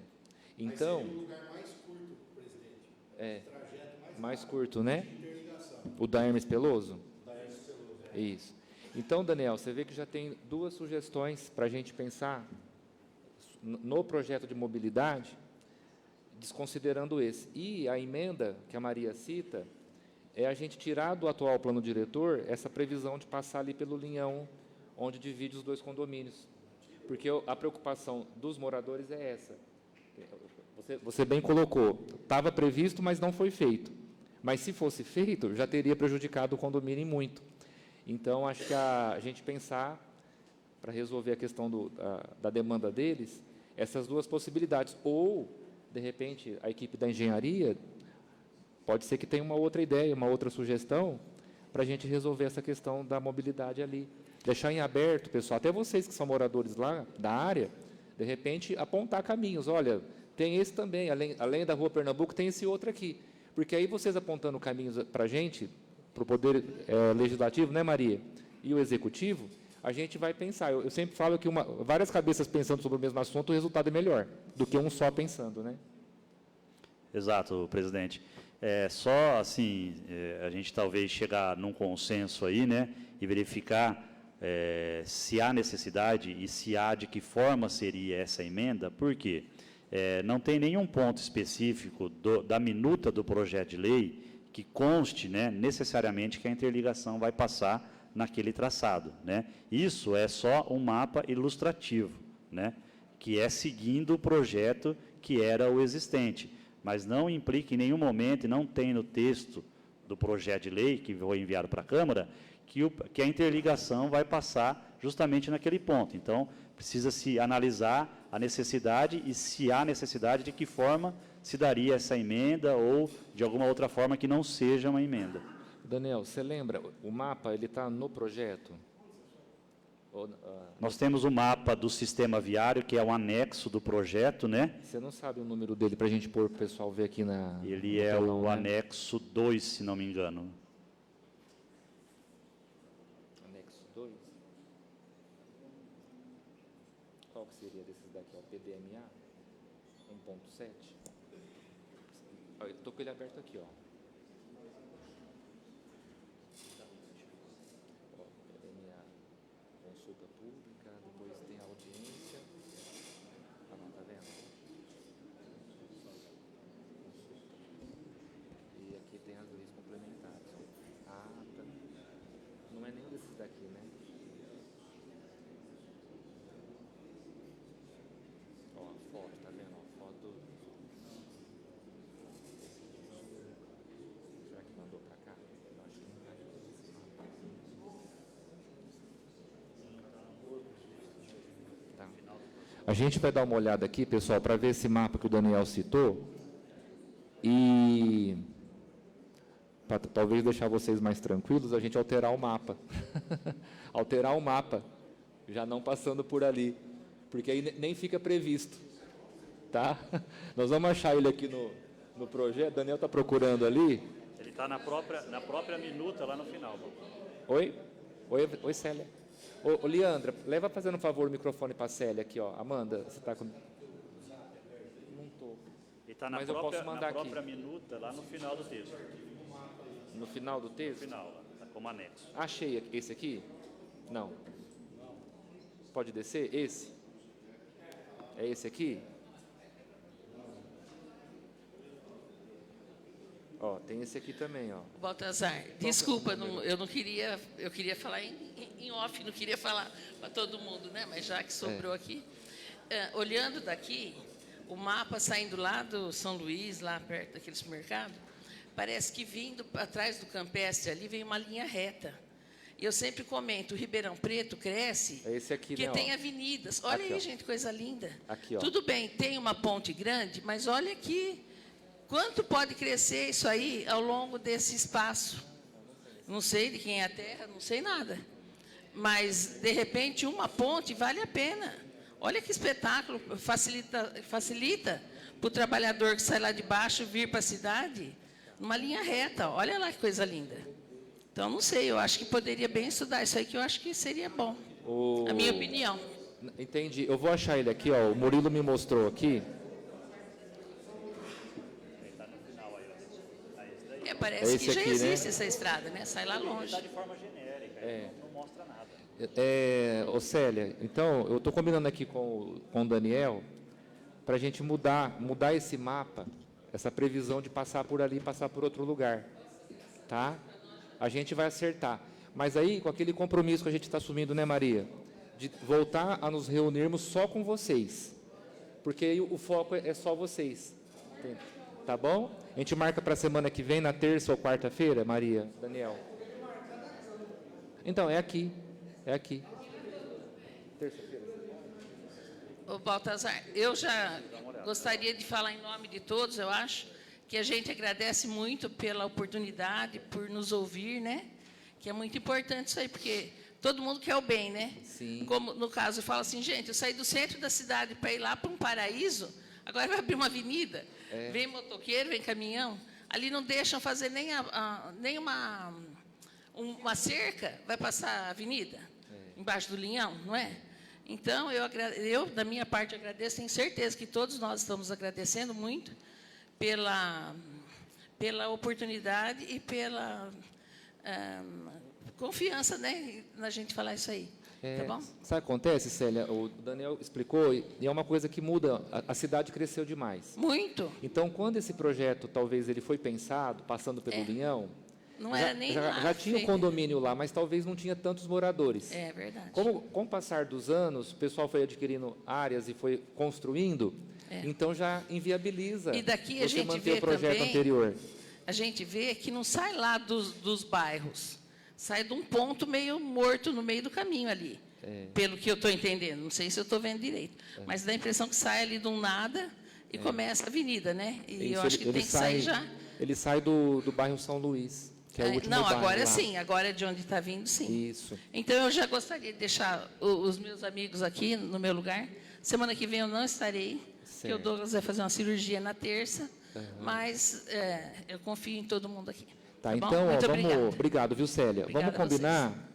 Então, mas seria um lugar mais curto, presidente. é, Trajeto mais curto, né? de interligação. O da Hermes Peloso? Da Hermes Peloso. Isso. Então, Daniel, você vê que já tem duas sugestões para a gente pensar no projeto de mobilidade, desconsiderando esse. E a emenda que a Maria cita é a gente tirar do atual plano diretor essa previsão de passar ali pelo linhão, onde divide os dois condomínios. Porque a preocupação dos moradores é essa. Você bem colocou, estava previsto, mas não foi feito. Mas, se fosse feito, já teria prejudicado o condomínio em muito. Então, acho que a gente pensar, para resolver a questão da demanda deles, essas duas possibilidades. Ou, de repente, a equipe da engenharia pode ser que tenha uma outra ideia, uma outra sugestão, para a gente resolver essa questão da mobilidade ali. Deixar em aberto, pessoal, até vocês que são moradores lá da área, de repente, apontar caminhos. Olha, tem esse também, além da Rua Pernambuco, tem esse outro aqui. Porque aí vocês apontando caminhos para a gente, para o Poder Legislativo, né, Maria? E o Executivo, a gente vai pensar. Eu sempre falo que várias cabeças pensando sobre o mesmo assunto, o resultado é melhor do que um só pensando, né? Exato, presidente. Só assim, a gente talvez chegar num consenso aí, né, e verificar se há necessidade e se há, de que forma seria essa emenda. Por quê? Não tem nenhum ponto específico da minuta do projeto de lei que conste, né, necessariamente que a interligação vai passar naquele traçado, né? Isso é só um mapa ilustrativo, né, que é seguindo o projeto que era o existente, mas não implica em nenhum momento, e não tem no texto do projeto de lei que foi enviado para a Câmara, que a interligação vai passar justamente naquele ponto. Então, precisa-se analisar a necessidade e, se há necessidade, de que forma se daria essa emenda ou de alguma outra forma que não seja uma emenda. Daniel, você lembra, o mapa ele está no projeto? Nós temos o mapa do sistema viário, que é um anexo do projeto, né? Você não sabe o número dele para a gente pôr para o pessoal ver aqui na... Ele é telão, o né? anexo 2, se não me engano. Anexo 2? Qual que seria desses daqui? O PDMA 1.7? Eu estou com ele aberto aqui, ó. PDMA, consulta pública, depois tem audiência. Ah, não, tá vendo? Consulta. E aqui tem as leis complementares. Ó. Ata. Não é nenhum desses daqui, né? Ó, a foto, tá vendo? Ó, foto. Será que mandou pra cá? Eu acho que não vai. Tá. A gente vai dar uma olhada aqui, pessoal, para ver esse mapa que o Daniel citou e para talvez deixar vocês mais tranquilos, a gente alterar o mapa. Alterar o mapa, já não passando por ali, porque aí nem fica previsto, tá? Nós vamos achar ele aqui no projeto. Daniel está procurando ali. Ele está na própria minuta lá no final. Oi, Célia. Ô, Leandra, leva fazendo um favor o microfone para a Célia aqui, ó. Amanda, você está com... Não estou. Ele está Mas eu posso mandar na própria aqui. minuta, lá no final do texto. No final do No texto? final, está como anexo. Achei esse aqui? Não. Pode descer? Esse? É esse aqui? Ó, tem esse aqui também, ó. Baltazar, desculpa, eu não queria, eu queria falar em off, não queria falar para todo mundo, né? Mas já que sobrou aqui, olhando daqui, o mapa saindo lá do São Luís, lá perto daquele supermercado, parece que vindo atrás do Campestre ali vem uma linha reta. E eu sempre comento, o Ribeirão Preto cresce É esse aqui, porque né, ó. tem avenidas. Olha Aqui, aí, ó. gente, coisa linda. Aqui, ó. Tudo bem, tem uma ponte grande, mas olha aqui, quanto pode crescer isso aí ao longo desse espaço? Não sei de quem é a terra, não sei nada. Mas, de repente, uma ponte vale a pena. Olha que espetáculo, facilita para o trabalhador que sai lá de baixo vir para a cidade, numa linha reta. Olha lá que coisa linda. Então, não sei, eu acho que poderia bem estudar isso aí, que eu acho que seria bom. A minha opinião. Entendi. Eu vou achar ele aqui, ó. O Murilo me mostrou aqui. Parece É esse que já aqui, existe né? essa estrada, né? Sai lá longe. De forma genérica, não mostra nada. Ô Célia, então, eu estou combinando aqui com o Daniel para a gente mudar esse mapa, essa previsão de passar por ali e passar por outro lugar. Tá? A gente vai acertar. Mas aí, com aquele compromisso que a gente está assumindo, né, Maria? De voltar a nos reunirmos só com vocês. Porque aí o foco é só vocês. Tá bom? A gente marca para a semana que vem, na terça ou quarta-feira, Maria, Daniel? Então, é aqui. É aqui. Terça-feira. Ô, Baltazar, eu já gostaria de falar em nome de todos, eu acho, que a gente agradece muito pela oportunidade, por nos ouvir, né? Que é muito importante isso aí, porque todo mundo quer o bem, né? Sim. Como, no caso, eu falo assim, gente, eu saí do centro da cidade para ir lá para um paraíso, agora vai abrir uma avenida, vem motoqueiro, vem caminhão, ali não deixam fazer nem uma cerca, vai passar a avenida, embaixo do linhão, não é? Então, eu, da minha parte, agradeço, tenho certeza que todos nós estamos agradecendo muito pela oportunidade e pela confiança, né, na gente falar isso aí. Tá bom? Sabe o que acontece, Célia? O Daniel explicou, e é uma coisa que muda. A cidade cresceu demais. Muito. Então, quando esse projeto, talvez, ele foi pensado, passando pelo Linhão, Não era nem lá já tinha um feito. condomínio lá, mas talvez não tinha tantos moradores. É verdade. Com o passar dos anos, o pessoal foi adquirindo áreas e foi construindo, então já inviabiliza E daqui a você gente manter vê o projeto também, anterior. a gente vê que não sai lá dos bairros, sai de um ponto meio morto no meio do caminho ali, pelo que eu estou entendendo. Não sei se eu estou vendo direito, mas dá a impressão que sai ali de um nada e começa a avenida, né? E eu Isso, acho que tem que sair já. Ele sai do bairro São Luís, que é o último Não, bairro agora lá. sim, agora é de onde está vindo, sim. Isso. Então, eu já gostaria de deixar os meus amigos aqui no meu lugar. Semana que vem eu não estarei, porque o Douglas vai fazer uma cirurgia na terça, mas eu confio em todo mundo aqui. Tá, bom? então, Muito obrigada. obrigado, viu, Célia? Obrigada Vamos combinar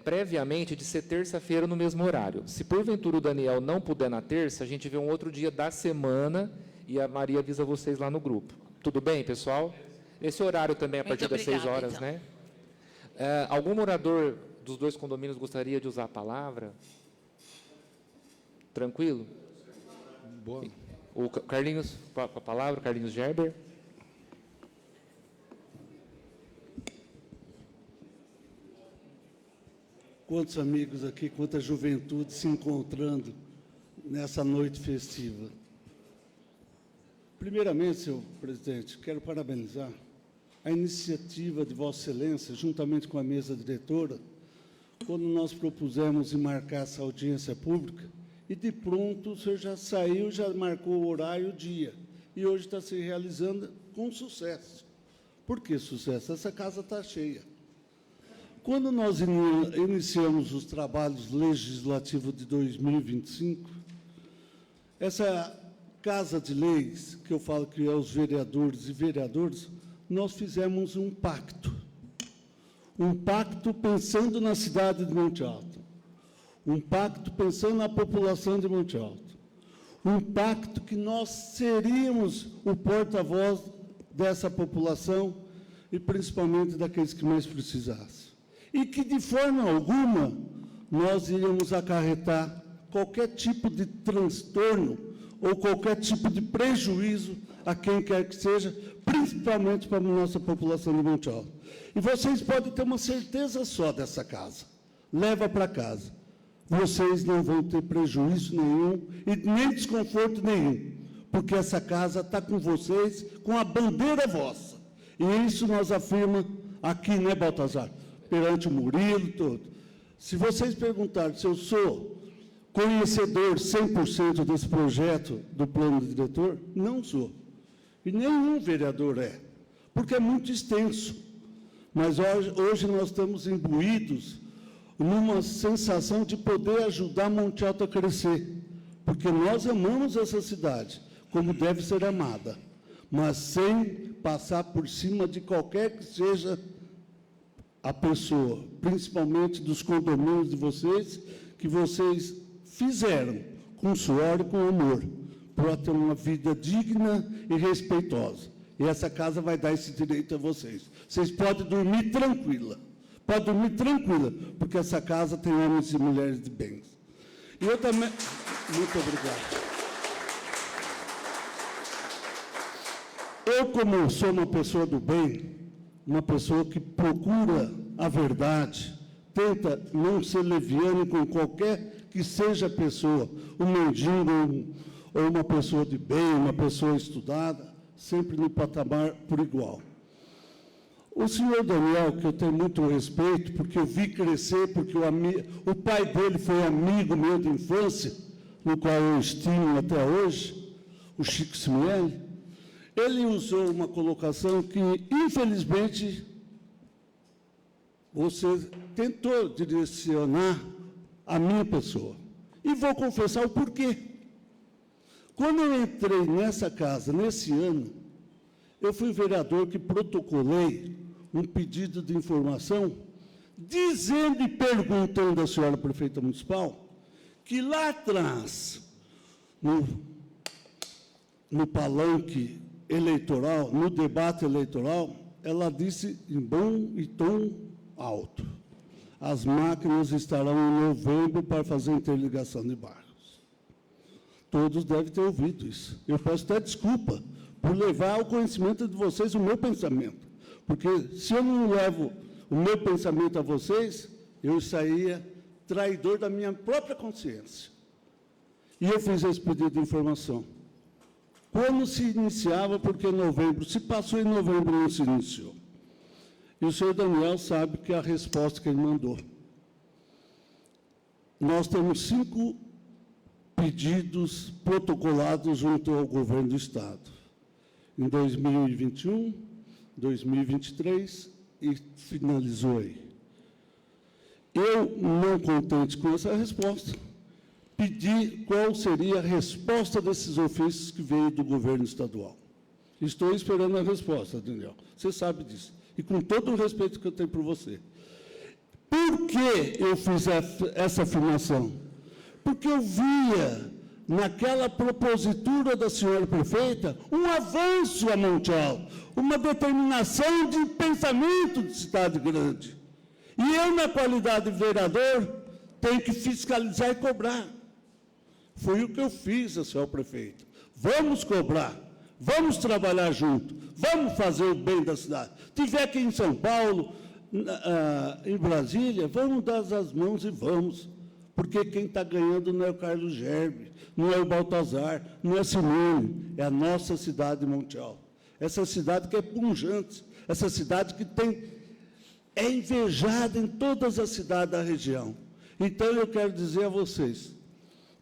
previamente de ser terça-feira no mesmo horário. Se porventura o Daniel não puder na terça, a gente vê um outro dia da semana e a Maria avisa vocês lá no grupo. Tudo bem, pessoal? Esse horário também, a Muito partir das 6 obrigada, horas, então. né? Algum morador dos dois condomínios gostaria de usar a palavra? Tranquilo? Boa. O Carlinhos, com a palavra, Carlinhos Gerber. Quantos amigos aqui, quanta juventude se encontrando nessa noite festiva. Primeiramente, senhor presidente, quero parabenizar a iniciativa de Vossa Excelência, juntamente com a mesa diretora, quando nós propusemos em marcar essa audiência pública, e de pronto o senhor já saiu, já marcou o horário e o dia, e hoje está se realizando com sucesso. Por que sucesso? Essa casa está cheia. Quando nós iniciamos os trabalhos legislativos de 2025, essa Casa de Leis, que eu falo que é os vereadores e vereadoras, nós fizemos um pacto pensando na cidade de Monte Alto, um pacto pensando na população de Monte Alto, um pacto que nós seríamos o porta-voz dessa população e principalmente daqueles que mais precisassem. E que, de forma alguma, nós iríamos acarretar qualquer tipo de transtorno ou qualquer tipo de prejuízo a quem quer que seja, principalmente para a nossa população de Monte Alto. E vocês podem ter uma certeza só dessa casa. Leva para casa. Vocês não vão ter prejuízo nenhum e nem desconforto nenhum, porque essa casa está com vocês, com a bandeira vossa. E isso nós afirmamos aqui, né, Baltazar? perante o Murilo, todo. Se vocês perguntarem se eu sou conhecedor 100% desse projeto do plano diretor, não sou. E nenhum vereador é, porque é muito extenso. Mas hoje nós estamos imbuídos numa sensação de poder ajudar Monte Alto a crescer, porque nós amamos essa cidade, como deve ser amada, mas sem passar por cima de qualquer que seja a pessoa, principalmente dos condomínios de vocês, que vocês fizeram com suor e com amor, para ter uma vida digna e respeitosa. E essa casa vai dar esse direito a vocês. Vocês podem dormir tranquila. Pode dormir tranquila, porque essa casa tem homens e mulheres de bens. E eu também... Muito obrigado. Eu, como sou uma pessoa do bem, uma pessoa que procura a verdade, tenta não ser leviano com qualquer que seja a pessoa, um mendigo ou uma pessoa de bem, uma pessoa estudada, sempre no patamar por igual. O senhor Daniel, que eu tenho muito respeito, porque eu vi crescer, porque o pai dele foi amigo meu de infância, no qual eu estimo até hoje, o Chico Simielli, ele usou uma colocação que, infelizmente, você tentou direcionar a minha pessoa. E vou confessar o porquê. Quando eu entrei nessa casa, nesse ano, eu fui vereador que protocolei um pedido de informação, dizendo e perguntando à senhora prefeita municipal, que lá atrás, no palanque eleitoral, no debate eleitoral, ela disse em bom e tom alto, as máquinas estarão em novembro para fazer interligação de bairros. Todos devem ter ouvido isso. Eu peço até desculpa por levar ao conhecimento de vocês o meu pensamento. Porque se eu não levo o meu pensamento a vocês, eu sairia traidor da minha própria consciência. E eu fiz esse pedido de informação. Quando se iniciava, porque em novembro, se passou em novembro, não se iniciou. E o senhor Daniel sabe que a resposta que ele mandou. Nós temos 5 pedidos protocolados junto ao governo do Estado. Em 2021, 2023 e finalizou aí. Eu, não contente com essa resposta, pedi qual seria a resposta desses ofícios que veio do governo estadual. Estou esperando a resposta, Daniel. Você sabe disso. E com todo o respeito que eu tenho por você. Por que eu fiz essa afirmação? Porque eu via naquela propositura da senhora prefeita, um avanço a Monte Alto, uma determinação de pensamento de cidade grande. E eu, na qualidade de vereador, tenho que fiscalizar e cobrar. Foi o que eu fiz, senhor prefeito. Vamos cobrar, vamos trabalhar junto, vamos fazer o bem da cidade. Tiver aqui em São Paulo, em Brasília, vamos dar as mãos e vamos. Porque quem está ganhando não é o Carlos Gerbe, não é o Baltazar, não é Simone, é a nossa cidade de Monte Alto. Essa cidade que é pungente, essa cidade que é invejada em todas as cidades da região. Então, eu quero dizer a vocês,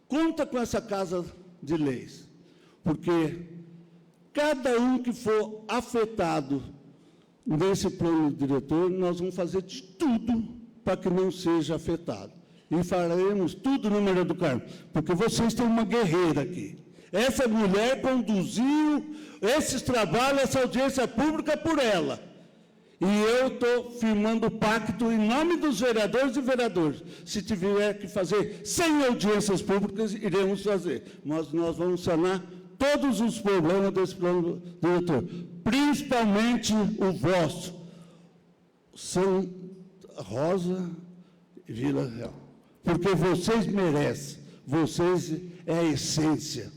conta com essa Casa de Leis, porque cada um que for afetado nesse plano diretor, nós vamos fazer de tudo para que não seja afetado. E faremos tudo no Maria do Carmo, porque vocês têm uma guerreira aqui. Essa mulher conduziu esses trabalhos, essa audiência pública por ela. E eu estou firmando o pacto em nome dos vereadores e vereadoras. Se tiver que fazer 100 audiências públicas, iremos fazer. Mas nós vamos sanar todos os problemas desse plano diretor, principalmente o vosso, Santa Rosa e Vila Real. Porque vocês merecem, vocês é a essência,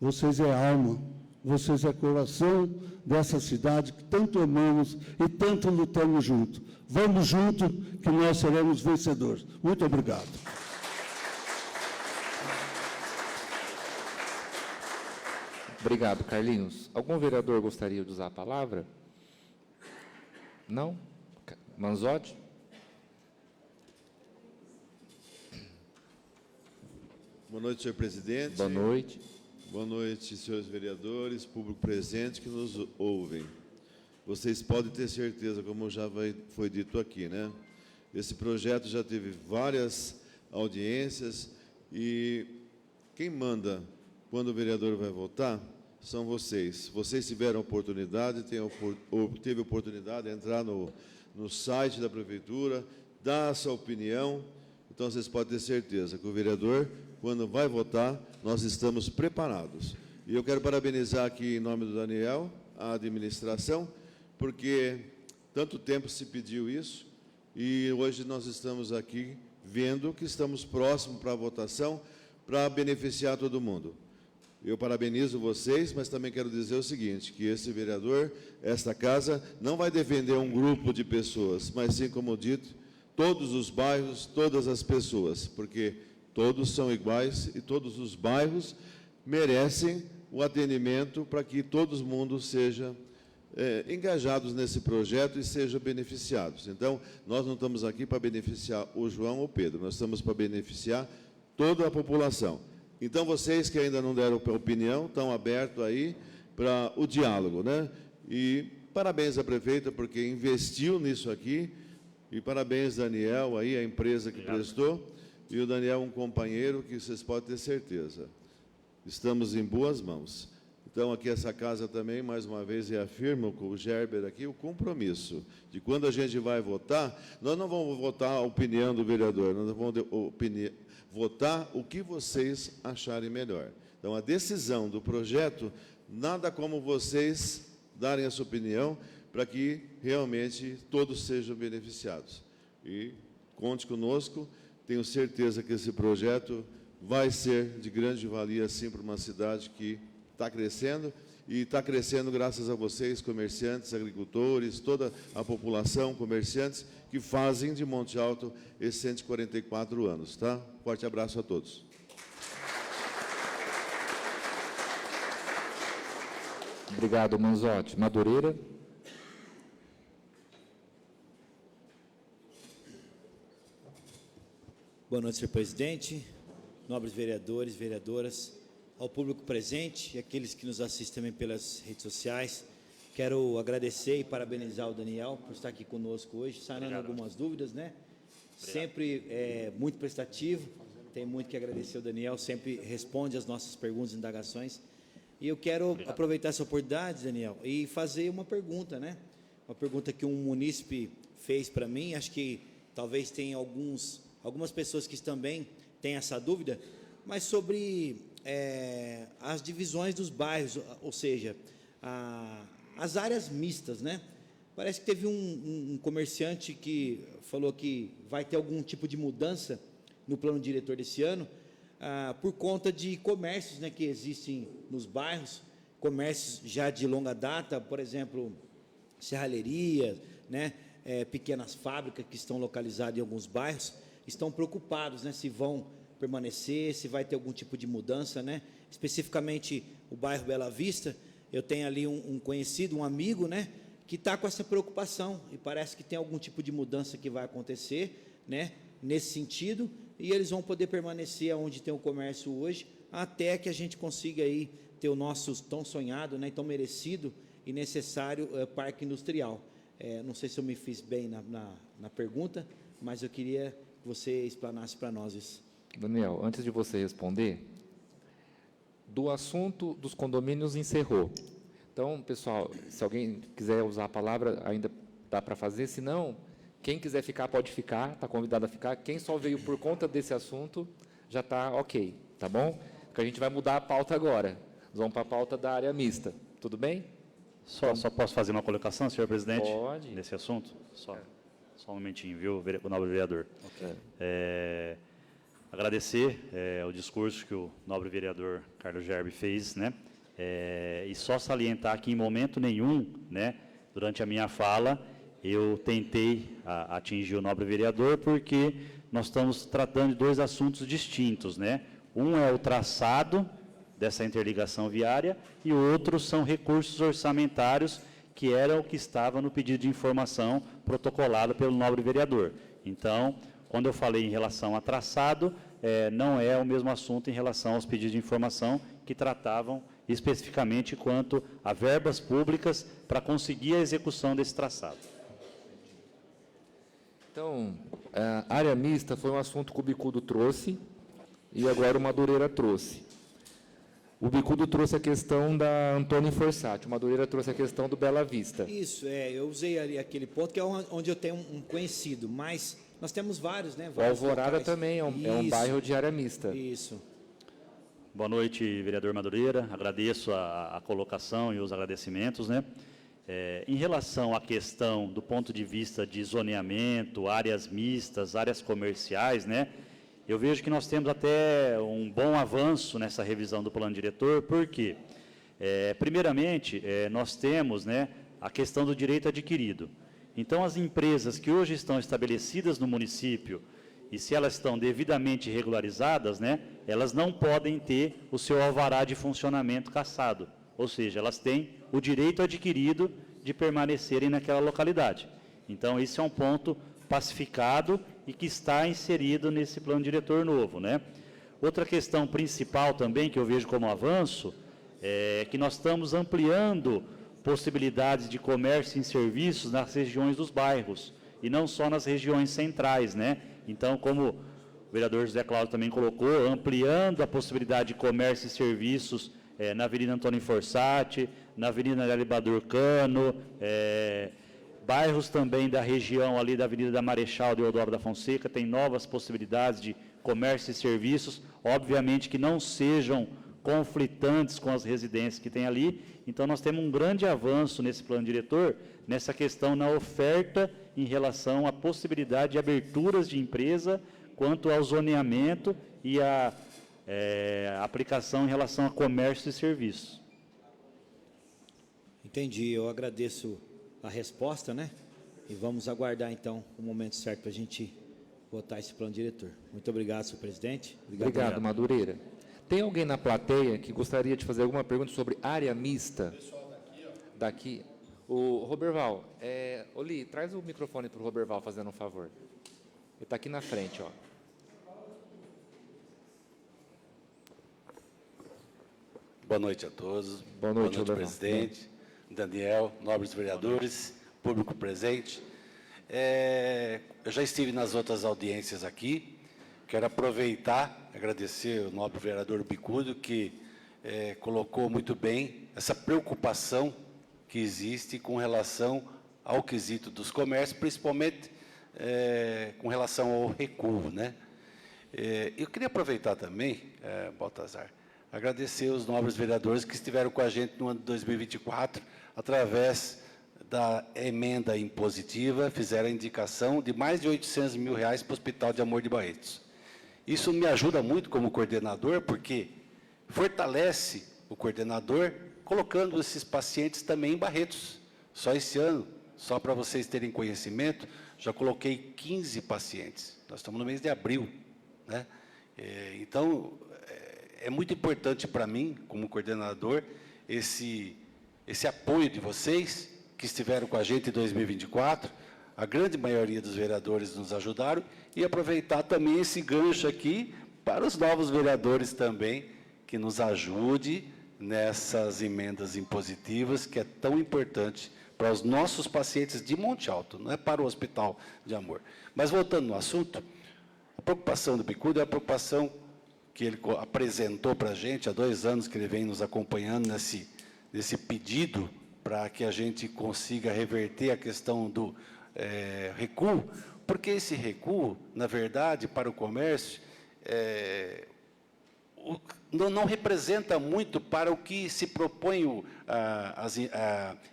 vocês é a alma, vocês é o coração dessa cidade que tanto amamos e tanto lutamos junto. Vamos junto que nós seremos vencedores. Muito obrigado. Obrigado, Carlinhos. Algum vereador gostaria de usar a palavra? Não? Manzotti? Boa noite, senhor presidente. Boa noite. Boa noite, senhores vereadores, público presente que nos ouvem. Vocês podem ter certeza, como já foi dito aqui, né? Esse projeto já teve várias audiências e quem manda quando o vereador vai votar são vocês. Vocês tiveram oportunidade, teve oportunidade de entrar no site da Prefeitura, dar a sua opinião. Então, vocês podem ter certeza que o vereador, quando vai votar, nós estamos preparados. E eu quero parabenizar aqui, em nome do Daniel, a administração, porque tanto tempo se pediu isso, e hoje nós estamos aqui vendo que estamos próximos para a votação, para beneficiar todo mundo. Eu parabenizo vocês, mas também quero dizer o seguinte, que esse vereador, esta casa, não vai defender um grupo de pessoas, mas sim, como dito, todos os bairros, todas as pessoas, porque todos são iguais e todos os bairros merecem o atendimento para que todo mundo seja engajados nesse projeto e sejam beneficiados. Então, nós não estamos aqui para beneficiar o João ou o Pedro, nós estamos para beneficiar toda a população. Então, vocês que ainda não deram opinião, estão abertos aí para o diálogo, né? E parabéns à prefeita, porque investiu nisso aqui, e parabéns, Daniel, aí, a empresa que prestou, e o Daniel, um companheiro que vocês podem ter certeza. Estamos em boas mãos. Então, aqui essa casa também, mais uma vez, reafirma com o Gerber aqui o compromisso de quando a gente vai votar, nós não vamos votar a opinião do vereador, nós vamos votar o que vocês acharem melhor. Então, a decisão do projeto, nada como vocês darem a sua opinião para que realmente todos sejam beneficiados. E conte conosco, tenho certeza que esse projeto vai ser de grande valia, sim, para uma cidade que está crescendo, e está crescendo graças a vocês, comerciantes, agricultores, toda a população, comerciantes, que fazem de Monte Alto esses 144 anos, tá? Forte abraço a todos. Obrigado, Manzotti. Madureira. Boa noite, senhor presidente, nobres vereadores, vereadoras, ao público presente e aqueles que nos assistem também pelas redes sociais. Quero agradecer e parabenizar o Daniel por estar aqui conosco hoje, sanando algumas dúvidas, né? Sempre muito prestativo, tem muito que agradecer ao Daniel, sempre responde às nossas perguntas e indagações. E eu quero aproveitar essa oportunidade, Daniel, e fazer uma pergunta, né? Uma pergunta que um munícipe fez para mim, acho que talvez tenha algumas pessoas que também têm essa dúvida, mas sobre as divisões dos bairros, ou seja, as áreas mistas, né? Parece que teve um comerciante que falou que vai ter algum tipo de mudança no plano diretor desse ano, por conta de comércios, né, que existem nos bairros, comércios já de longa data, por exemplo, serralheria, né, pequenas fábricas que estão localizadas em alguns bairros, estão preocupados, né, se vão permanecer, se vai ter algum tipo de mudança, né? Especificamente o bairro Bela Vista, eu tenho ali um conhecido, um amigo, né, que está com essa preocupação e parece que tem algum tipo de mudança que vai acontecer, né, nesse sentido, e eles vão poder permanecer onde tem o comércio hoje, até que a gente consiga aí ter o nosso tão sonhado, né, tão merecido e necessário parque industrial. Não sei se eu me fiz bem na pergunta, mas eu queria que você explanasse para nós isso. Daniel, antes de você responder, do assunto dos condomínios encerrou. Então, pessoal, se alguém quiser usar a palavra, ainda dá para fazer, se não, quem quiser ficar, pode ficar, está convidado a ficar. Quem só veio por conta desse assunto, já está ok, tá bom? Porque a gente vai mudar a pauta agora. Nós vamos para a pauta da área mista, tudo bem? Só posso fazer uma colocação, senhor presidente? Pode. Nesse assunto? Só um momentinho, viu, o nobre vereador? Ok. Agradecer o discurso que o nobre vereador Carlos Gerber fez, né? E só salientar que em momento nenhum, né, durante a minha fala, eu tentei atingir o nobre vereador, porque nós estamos tratando de dois assuntos distintos, né? Um é o traçado dessa interligação viária e o outro são recursos orçamentários, que era o que estava no pedido de informação protocolado pelo nobre vereador. Então, quando eu falei em relação a traçado, não é o mesmo assunto em relação aos pedidos de informação que tratavam especificamente quanto a verbas públicas para conseguir a execução desse traçado. Então, a área mista foi um assunto que o Bicudo trouxe e agora o Madureira trouxe. O Bicudo trouxe a questão da Antônio Forsati, o Madureira trouxe a questão do Bela Vista. Isso, eu usei ali aquele ponto, que é onde eu tenho um conhecido, mas nós temos vários, né? O Vários Alvorada locais. também é um Isso, bairro de área mista. Isso. Boa noite, vereador Madureira. Agradeço a colocação e os agradecimentos, né? Em relação à questão do ponto de vista de zoneamento, áreas mistas, áreas comerciais, né? Eu vejo que nós temos até um bom avanço nessa revisão do plano diretor, porque, primeiramente, nós temos, né, a questão do direito adquirido. Então, as empresas que hoje estão estabelecidas no município, e se elas estão devidamente regularizadas, né, elas não podem ter o seu alvará de funcionamento cassado, ou seja, elas têm o direito adquirido de permanecerem naquela localidade. Então, esse é um ponto pacificado e que está inserido nesse plano diretor novo, né? Outra questão principal também, que eu vejo como avanço, é que nós estamos ampliando possibilidades de comércio e serviços nas regiões dos bairros, e não só nas regiões centrais, né? Então, como o vereador José Cláudio também colocou, ampliando a possibilidade de comércio e serviços na Avenida Antônio Forsati, na Avenida Nelly Badurcano, bairros também da região ali da Avenida da Marechal Deodoro da Fonseca, tem novas possibilidades de comércio e serviços, obviamente que não sejam conflitantes com as residências que tem ali. Então, nós temos um grande avanço nesse plano diretor, nessa questão na oferta em relação à possibilidade de aberturas de empresa, quanto ao zoneamento e a aplicação em relação a comércio e serviços. Entendi, eu agradeço a resposta, né? E vamos aguardar, então, o momento certo para a gente votar esse plano diretor. Muito obrigado, senhor presidente. Obrigado, Madureira. Tem alguém na plateia que gostaria de fazer alguma pergunta sobre área mista? Pessoal daqui, ó. Daqui. O Roberval, Oli, traz o microfone para o Roberval, fazendo um favor. Ele está aqui na frente, ó. Boa noite a todos. Boa noite, presidente, Daniel, nobres vereadores, público presente. Eu já estive nas outras audiências aqui. Quero aproveitar, agradecer o nobre vereador Bicudo, que colocou muito bem essa preocupação que existe com relação ao quesito dos comércios, principalmente com relação ao recuo, né? Eu queria aproveitar também, Baltazar, agradecer os nobres vereadores que estiveram com a gente no ano de 2024, através da emenda impositiva, fizeram a indicação de mais de R$800 mil para o Hospital de Amor de Barretos. Isso me ajuda muito como coordenador, porque fortalece o coordenador, colocando esses pacientes também em Barretos. Só esse ano, só para vocês terem conhecimento, já coloquei 15 pacientes. Nós estamos no mês de abril, né? Então, é muito importante para mim, como coordenador, esse apoio de vocês, que estiveram com a gente em 2024, a grande maioria dos vereadores nos ajudaram, e aproveitar também esse gancho aqui para os novos vereadores também, que nos ajude nessas emendas impositivas, que é tão importante para os nossos pacientes de Monte Alto, não é para o Hospital de Amor. Mas, voltando no assunto, a preocupação do Bicudo é a preocupação que ele apresentou para a gente há 2 anos, que ele vem nos acompanhando nesse pedido para que a gente consiga reverter a questão do recuo, porque esse recuo, na verdade, para o comércio, não representa muito para o que se propõe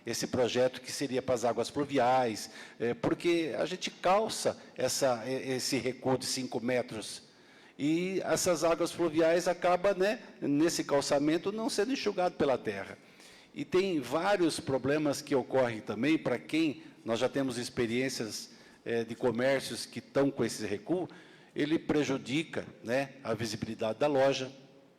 esse projeto, que seria para as águas pluviais, porque a gente calça esse recuo de 5 metros, e essas águas fluviais acabam, né, nesse calçamento, não sendo enxugado pela terra. E tem vários problemas que ocorrem também, para quem nós já temos experiências de comércios que estão com esse recuo, ele prejudica, né, a visibilidade da loja.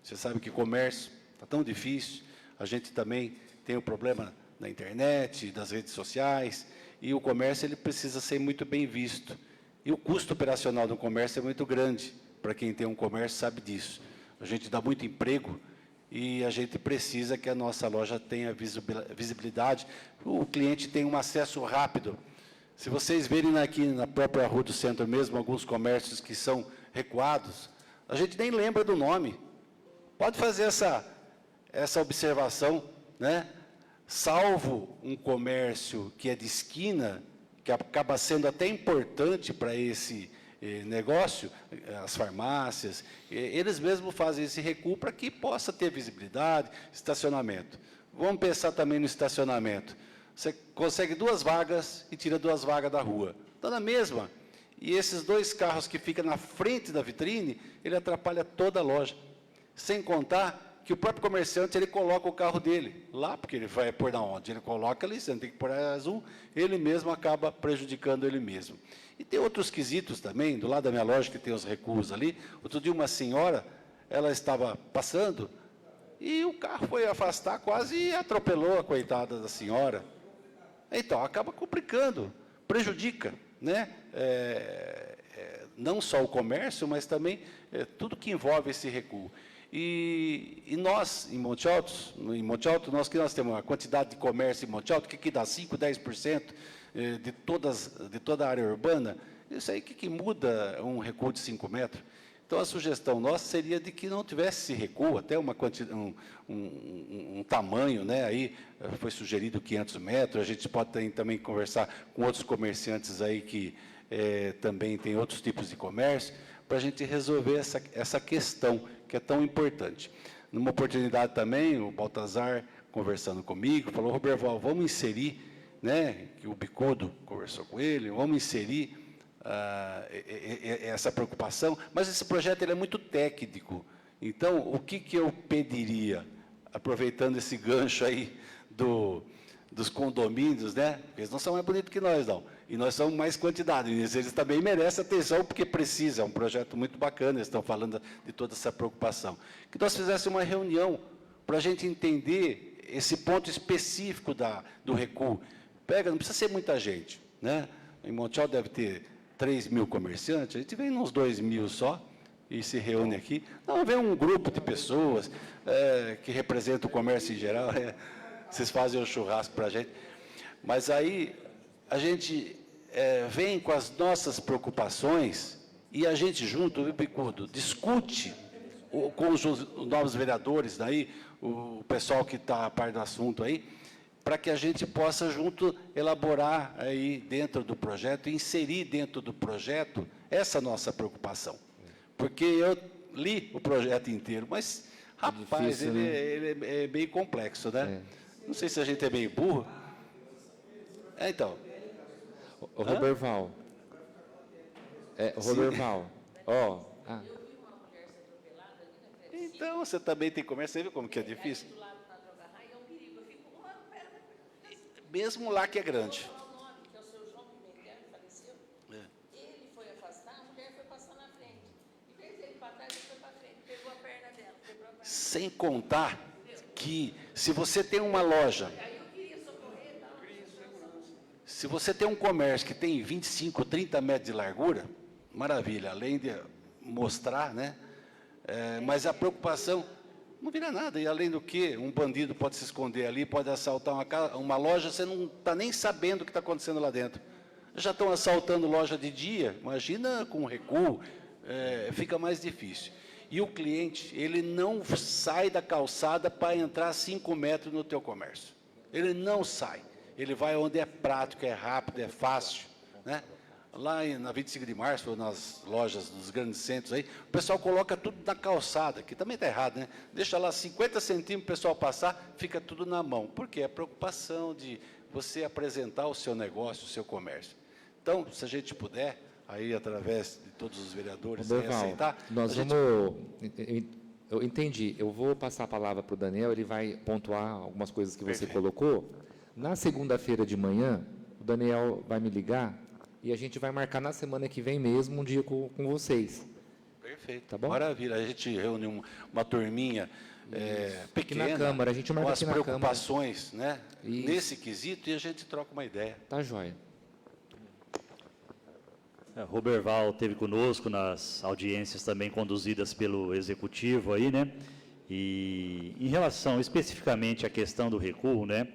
Você sabe que comércio está tão difícil, a gente também tem o problema na internet, das redes sociais, e o comércio ele precisa ser muito bem visto. E o custo operacional do comércio é muito grande. para quem tem um comércio sabe disso. A gente dá muito emprego e a gente precisa que a nossa loja tenha visibilidade, o cliente tenha um acesso rápido. Se vocês verem aqui na própria Rua do Centro mesmo, alguns comércios que são recuados, a gente nem lembra do nome. Pode fazer essa observação, né? Salvo um comércio que é de esquina, que acaba sendo até importante para esse negócio, as farmácias, eles mesmos fazem esse recuo para que possa ter visibilidade, estacionamento. Vamos pensar também no estacionamento. Você consegue 2 vagas e tira 2 vagas da rua. Está na mesma. E esses 2 carros que ficam na frente da vitrine, ele atrapalha toda a loja. Sem contar que o próprio comerciante, ele coloca o carro dele lá, porque ele vai pôr na onde? Ele coloca ali, você não tem que pôr azul, ele mesmo acaba prejudicando ele mesmo. E tem outros quesitos também, do lado da minha loja, que tem os recuos ali. Outro dia, uma senhora, ela estava passando, e o carro foi afastar, quase atropelou a coitada da senhora. Então, acaba complicando, prejudica, né? Não só o comércio, mas também tudo que envolve esse recuo. E nós, em Monte Alto, nós temos uma quantidade de comércio em Monte Alto, que dá 5%, 10% de toda a área urbana. Isso aí, que muda um recuo de 5 metros? Então, a sugestão nossa seria de que não tivesse esse recuo, até um tamanho, né? Aí foi sugerido 500 metros, a gente pode também conversar com outros comerciantes aí que também tem outros tipos de comércio, para a gente resolver essa questão, que é tão importante. Numa oportunidade também, o Baltazar, conversando comigo, falou, Roberval, vamos inserir, né, que o Bicudo conversou com ele, vamos inserir essa preocupação, mas esse projeto ele é muito técnico. Então, o que eu pediria, aproveitando esse gancho aí dos condomínios, né? Eles não são mais bonitos que nós, não. E nós somos mais quantidade. Eles também merecem atenção, porque precisa. É um projeto muito bacana, eles estão falando de toda essa preocupação. Que nós fizéssemos uma reunião para a gente entender esse ponto específico do recuo. Não precisa ser muita gente, né? Em Monte Alto deve ter 3.000 comerciantes, a gente vem uns 2.000 só, e se reúne aqui. Não, vem um grupo de pessoas que representam o comércio em geral, vocês fazem o churrasco para a gente. Mas aí a gente vem com as nossas preocupações e a gente junto, o Bicudo, discute com os novos vereadores, daí, o pessoal que está a par do assunto aí, para que a gente possa junto elaborar aí dentro do projeto, inserir dentro do projeto essa nossa preocupação. Porque eu li o projeto inteiro, mas, rapaz, difícil, ele é bem complexo, né? Não sei se a gente é meio burro. Então. Ô, Roberval. Roberval. Ó. Então, você também tem comércio, você viu como que é difícil? Mesmo lá que é grande. Ele foi afastar, a mulher foi passar na frente. Em vez dele para trás, ele foi para frente, pegou a perna dela. Sem contar que, se você tem uma loja, se você tem um comércio que tem 25, 30 metros de largura, maravilha, além de mostrar, né? Mas a preocupação não vira nada. E, além do que, um bandido pode se esconder ali, pode assaltar uma loja, você não está nem sabendo o que está acontecendo lá dentro. Já estão assaltando loja de dia, imagina com recuo, fica mais difícil. E o cliente, ele não sai da calçada para entrar 5 metros no teu comércio. Ele não sai. Ele vai onde é prático, é rápido, é fácil, né? Lá na 25 de março, ou nas lojas dos grandes centros aí, o pessoal coloca tudo na calçada, que também está errado, né? Deixa lá 50 centímetros o pessoal passar, fica tudo na mão. Por quê? A preocupação de você apresentar o seu negócio, o seu comércio. Então, se a gente puder, aí através de todos os vereadores, aceitar... Nós vamos... Eu entendi. Eu vou passar a palavra para o Daniel, ele vai pontuar algumas coisas que você colocou. Na segunda-feira de manhã, o Daniel vai me ligar e a gente vai marcar na semana que vem mesmo um dia com vocês. Perfeito. Tá bom? Maravilha. A gente reúne uma turminha pequena, aqui na Câmara, a gente marca com as aqui na Câmara. preocupações, né, nesse quesito, e a gente troca uma ideia. Tá joia. Roberval esteve conosco nas audiências também conduzidas pelo Executivo aí, né? E em relação especificamente à questão do recuo, né?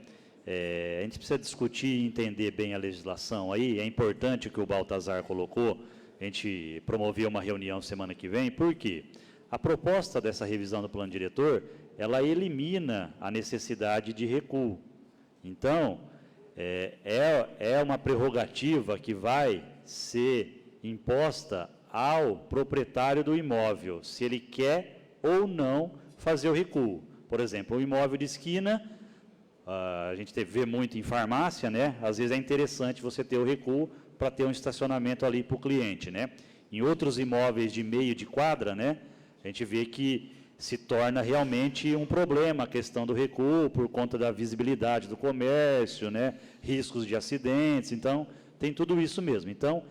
A gente precisa discutir e entender bem a legislação aí. É importante o que o Baltazar colocou, a gente promoveu uma reunião semana que vem, por quê? A proposta dessa revisão do plano diretor, ela elimina a necessidade de recuo. Então, é uma prerrogativa que vai ser imposta ao proprietário do imóvel, se ele quer ou não fazer o recuo. Por exemplo, o imóvel de esquina, a gente vê muito em farmácia, né? Às vezes é interessante você ter o recuo para ter um estacionamento ali para o cliente, né? Em outros imóveis de meio de quadra, né? A gente vê que se torna realmente um problema a questão do recuo por conta da visibilidade do comércio, né? Riscos de acidentes, então tem tudo isso mesmo. Então,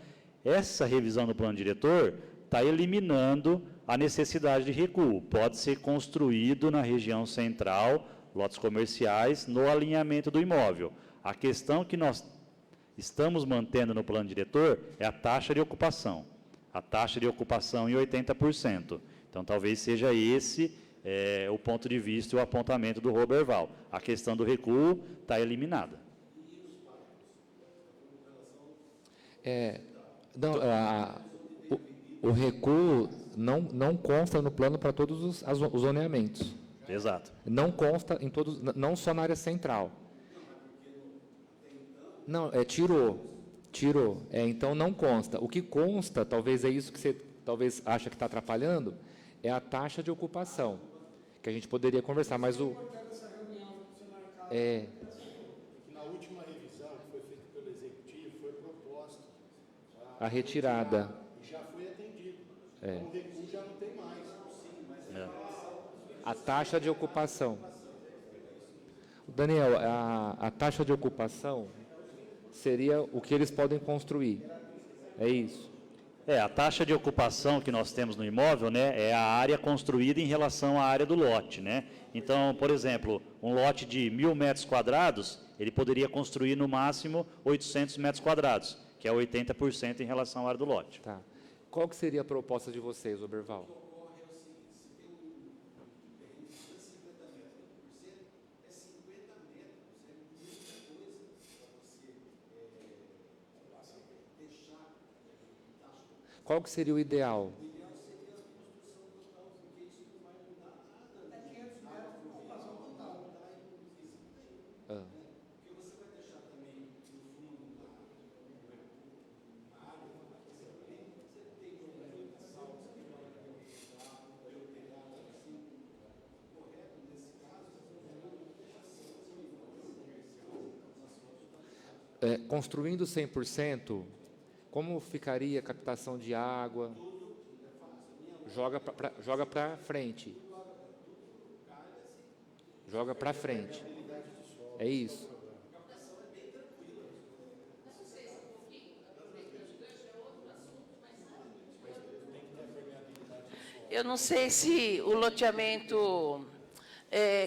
essa revisão do plano diretor está eliminando a necessidade de recuo. Pode ser construído na região central, lotes comerciais, no alinhamento do imóvel. A questão que nós estamos mantendo no plano diretor é a taxa de ocupação. A taxa de ocupação em 80%. Então, talvez seja esse o ponto de vista e o apontamento do Roberval. A questão do recuo está eliminada. O recuo não consta no plano para todos os zoneamentos. Exato. Não consta em todos, não só na área central. Não, tirou. Então não consta. O que consta, talvez é isso que você talvez acha que está atrapalhando, é a taxa de ocupação, que a gente poderia conversar, mas Na última revisão que foi feita pelo Executivo, foi proposto a retirada. E já foi atendido. Então, o recuo já não tem mais. A taxa de ocupação. Daniel, a taxa de ocupação seria o que eles podem construir. É isso? A taxa de ocupação que nós temos no imóvel, né, é a área construída em relação à área do lote, né? Então, por exemplo, um lote de 1.000 metros quadrados, ele poderia construir no máximo 800 metros quadrados, que é 80% em relação à área do lote. Tá. Qual que seria a proposta de vocês, Oberval? Qual que seria o ideal? Construindo 100%, como ficaria a captação de água? Joga para frente. Joga para frente. É isso. Eu não sei se o loteamento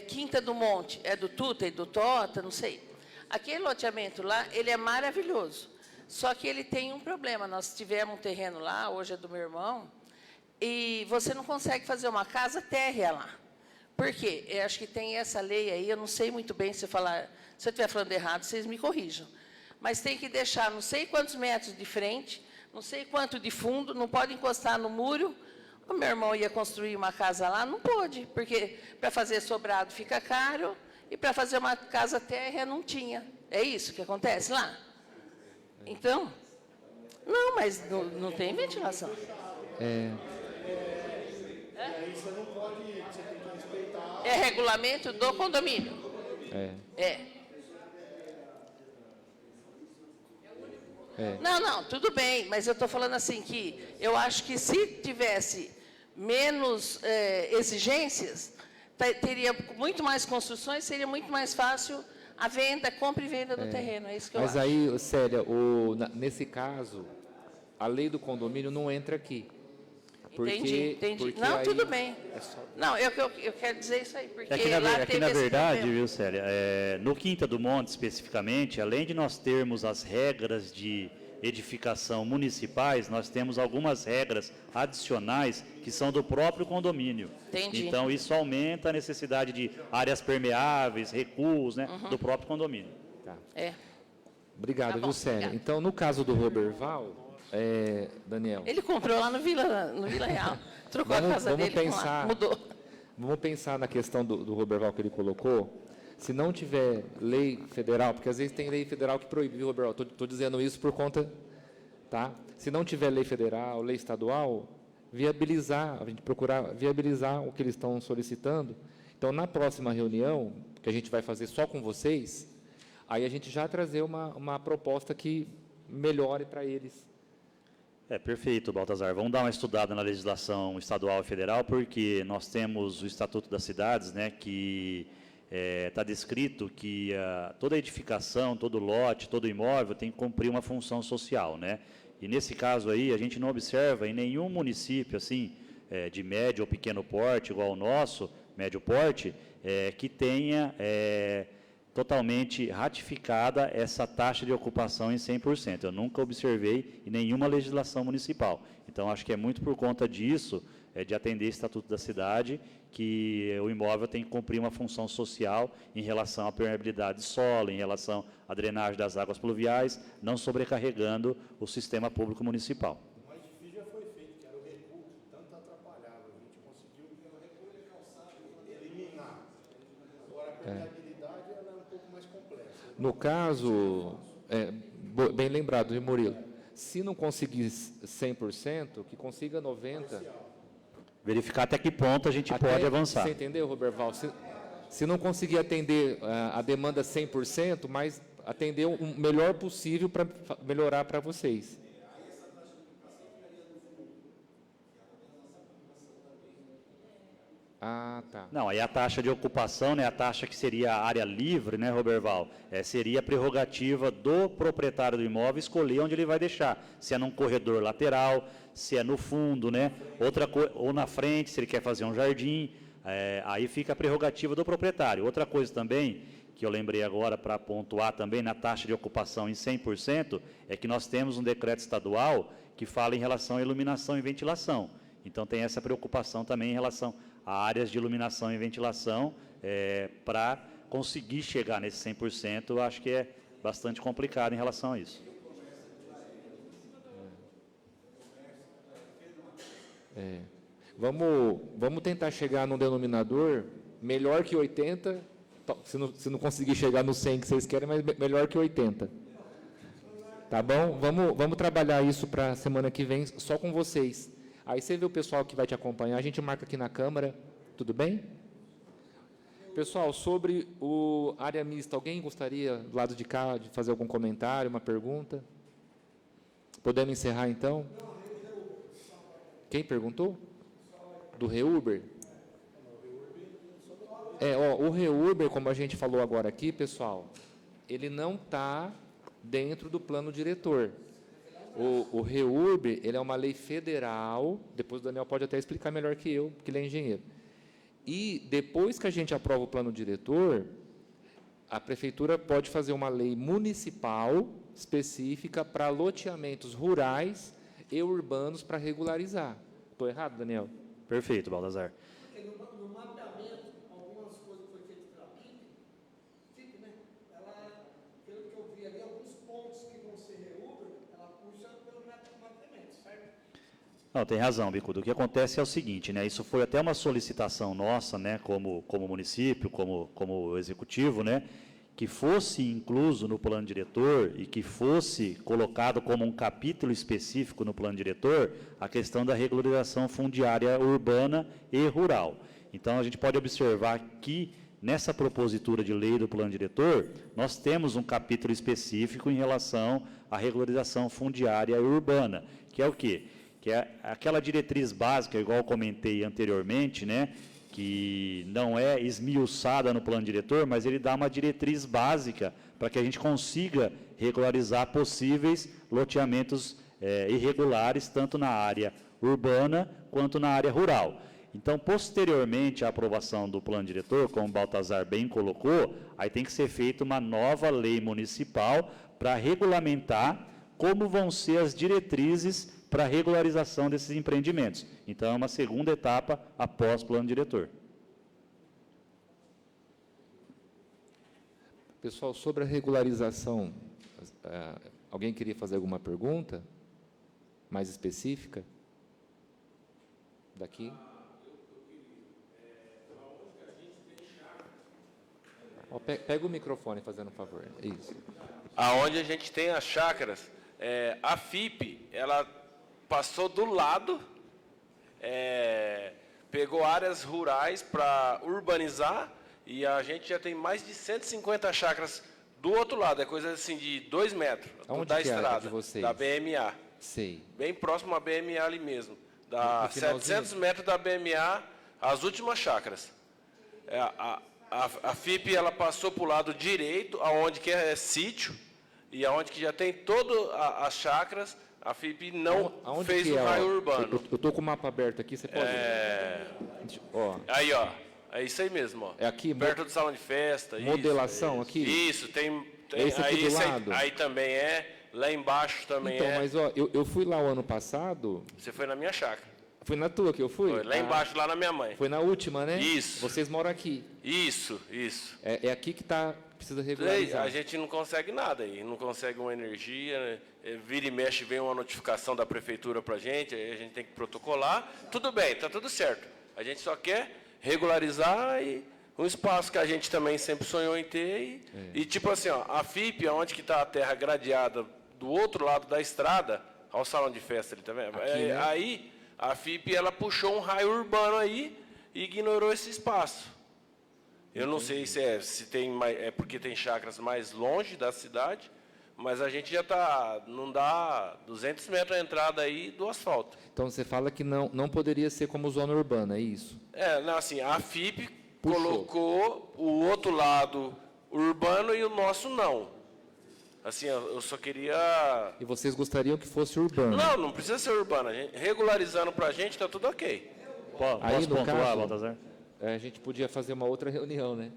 Quinta do Monte é do Tuta e do Tota, não sei. Aquele loteamento lá, ele é maravilhoso. Só que ele tem um problema. Nós tivemos um terreno lá, hoje é do meu irmão, e você não consegue fazer uma casa térrea lá. Por quê? Eu acho que tem essa lei aí, eu não sei muito bem se eu estiver falando errado, vocês me corrijam. Mas tem que deixar não sei quantos metros de frente, não sei quanto de fundo, não pode encostar no muro. O meu irmão ia construir uma casa lá, não pôde, porque para fazer sobrado fica caro, e para fazer uma casa térrea não tinha. É isso que acontece lá? Então, não, mas não tem ventilação. Você não pode, você tem que respeitar. É regulamento do condomínio. Não, tudo bem, mas eu estou falando assim que eu acho que se tivesse menos exigências, teria muito mais construções, seria muito mais fácil a venda, compra e venda do terreno. É isso que eu acho. Mas aí, Célia, nesse caso, a lei do condomínio não entra aqui. Entendi. Porque não, aí tudo bem. Não, eu quero dizer isso aí, porque lá teve na esse verdade, problema. viu, Célia, no Quinta do Monte, especificamente, além de nós termos as regras de edificação municipais, nós temos algumas regras adicionais que são do próprio condomínio. Entendi. Então, isso aumenta a necessidade de áreas permeáveis, recuos, né, do próprio condomínio. Tá. Tá Obrigado, bom, viu, Célia? obrigada. Então, no caso do Roberval, Daniel, Ele comprou lá no Vila Real. Trocou a casa dele com lá, mudou. vamos pensar na questão do Roberval que ele colocou. Se não tiver lei federal, porque às vezes tem lei federal que proíbe, viu, Roberval? Estou dizendo isso por conta, tá? Se não tiver lei federal, lei estadual, viabilizar, a gente procurar viabilizar o que eles estão solicitando. Então, na próxima reunião, que a gente vai fazer só com vocês, aí a gente já trazer uma proposta que melhore para eles. Perfeito, Baltazar. Vamos dar uma estudada na legislação estadual e federal, porque nós temos o Estatuto das Cidades, né, que está descrito que toda edificação, todo lote, todo imóvel tem que cumprir uma função social, né? E nesse caso aí, a gente não observa em nenhum município, assim, de médio ou pequeno porte, igual o nosso, médio porte, que tenha totalmente ratificada essa taxa de ocupação em 100%. Eu nunca observei em nenhuma legislação municipal. Então, acho que é muito por conta disso, de atender o Estatuto da Cidade, que o imóvel tem que cumprir uma função social em relação à permeabilidade de solo, em relação à drenagem das águas pluviais, não sobrecarregando o sistema público municipal. O mais difícil já foi feito, que era o recuo, que tanto atrapalhava. A gente conseguiu eliminar. Agora, a permeabilidade ela é um pouco mais complexa. No caso, bem lembrado, viu, Murilo? Se não conseguir 100%, que consiga 90%. Verificar até que ponto a gente pode avançar. Você entendeu, Roberval? Se não conseguir atender a demanda 100%, mas atender o melhor possível para melhorar para vocês. Ah, tá. Não, aí a taxa de ocupação, né, a taxa que seria a área livre, né, Roberval, seria a prerrogativa do proprietário do imóvel escolher onde ele vai deixar, se é num corredor lateral, se é no fundo, né, ou na frente, se ele quer fazer um jardim, aí fica a prerrogativa do proprietário. Outra coisa também, que eu lembrei agora para pontuar também na taxa de ocupação em 100%, é que nós temos um decreto estadual que fala em relação à iluminação e ventilação. Então, tem essa preocupação também em relação a áreas de iluminação e ventilação, para conseguir chegar nesse 100%, eu acho que é bastante complicado em relação a isso. Vamos tentar chegar num denominador melhor que 80%, se não conseguir chegar no 100% que vocês querem, mas melhor que 80%. Tá bom? Vamos trabalhar isso para a semana que vem, só com vocês. Aí você vê o pessoal que vai te acompanhar, a gente marca aqui na Câmara, tudo bem? Pessoal, sobre o área mista, alguém gostaria, do lado de cá, de fazer algum comentário, uma pergunta? Podemos encerrar, então? Quem perguntou? Do REURB? O REURB, como a gente falou agora aqui, pessoal, ele não está dentro do plano diretor. O REURB, ele é uma lei federal, depois o Daniel pode até explicar melhor que eu, porque ele é engenheiro. E depois que a gente aprova o plano diretor, a prefeitura pode fazer uma lei municipal específica para loteamentos rurais e urbanos para regularizar. Estou errado, Daniel? Perfeito, Baltazar. No mapeamento, algumas coisas que foi feitas pela FIP, né? Ela, pelo que eu vi ali, alguns pontos que vão ser REURB, ela puxa pelo mapeamento, certo? Não, tem razão, Bicudo. O que acontece é o seguinte, né? Isso foi até uma solicitação nossa, né? Como município, como executivo, né? Que fosse incluso no plano diretor e que fosse colocado como um capítulo específico no plano diretor a questão da regularização fundiária urbana e rural. Então, a gente pode observar que, nessa propositura de lei do plano diretor, nós temos um capítulo específico em relação à regularização fundiária urbana, que é o quê? Que é aquela diretriz básica, igual eu comentei anteriormente, né? Que não é esmiuçada no plano diretor, mas ele dá uma diretriz básica para que a gente consiga regularizar possíveis loteamentos irregulares, tanto na área urbana quanto na área rural. Então, posteriormente à aprovação do plano diretor, como o Baltazar bem colocou, aí tem que ser feita uma nova lei municipal para regulamentar como vão ser as diretrizes para a regularização desses empreendimentos. Então, é uma segunda etapa após o plano diretor. Pessoal, sobre a regularização, alguém queria fazer alguma pergunta mais específica? Daqui? Pega o microfone, fazendo um favor. Isso. Aonde a gente tem as chácaras, a FIP, ela passou do lado, pegou áreas rurais para urbanizar, e a gente já tem mais de 150 chácaras do outro lado, é coisa assim de 2 metros da estrada, de vocês? da BMA. Sei. Bem próximo à BMA ali mesmo. Dá 700 metros da BMA, as últimas chácaras. A FIP, ela passou para o lado direito, aonde que é sítio, e aonde que já tem todas as chácaras, a FIP não fez o raio urbano. Eu estou com o mapa aberto aqui, você pode ver? Ó. Aí, ó. É isso aí mesmo, ó. É aqui? Perto do salão de festa. Modelação isso. aqui? Isso, tem esse aqui aí, do lado? Aí também é. Lá embaixo também então, é. Mas, ó, eu fui lá o ano passado... Você foi na minha chácara. Foi na tua que eu fui? Foi, lá embaixo, lá na minha mãe. Foi na última, né? Isso. Vocês moram aqui. Isso. É aqui que precisa regularizar. A gente não consegue nada aí, não consegue uma energia, né? Vira e mexe, vem uma notificação da prefeitura para a gente, aí a gente tem que protocolar. Tudo bem, está tudo certo. A gente só quer regularizar um espaço que a gente também sempre sonhou em ter. E tipo assim, ó, a FIP, onde que está a terra gradeada do outro lado da estrada, ao salão de festa ali, tá vendo? Aqui, né? Aí a FIP, ela puxou um raio urbano aí e ignorou esse espaço. Eu não sei se tem porque tem chácaras mais longe da cidade, mas a gente já está, não dá 200 metros a entrada aí do asfalto. Então, você fala que não poderia ser como zona urbana, é isso? Não, assim, a FIP colocou o outro lado urbano e o nosso não. Assim, eu só queria... E vocês gostariam que fosse urbano? Não precisa ser urbano. Regularizando para a gente, está tudo ok. Aí, no caso, Baltazar? A gente podia fazer uma outra reunião, né?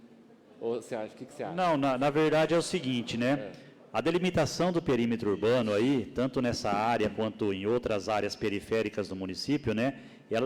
Ou você acha? O que você acha? Não, na verdade é o seguinte, né? A delimitação do perímetro urbano aí, tanto nessa área quanto em outras áreas periféricas do município, né?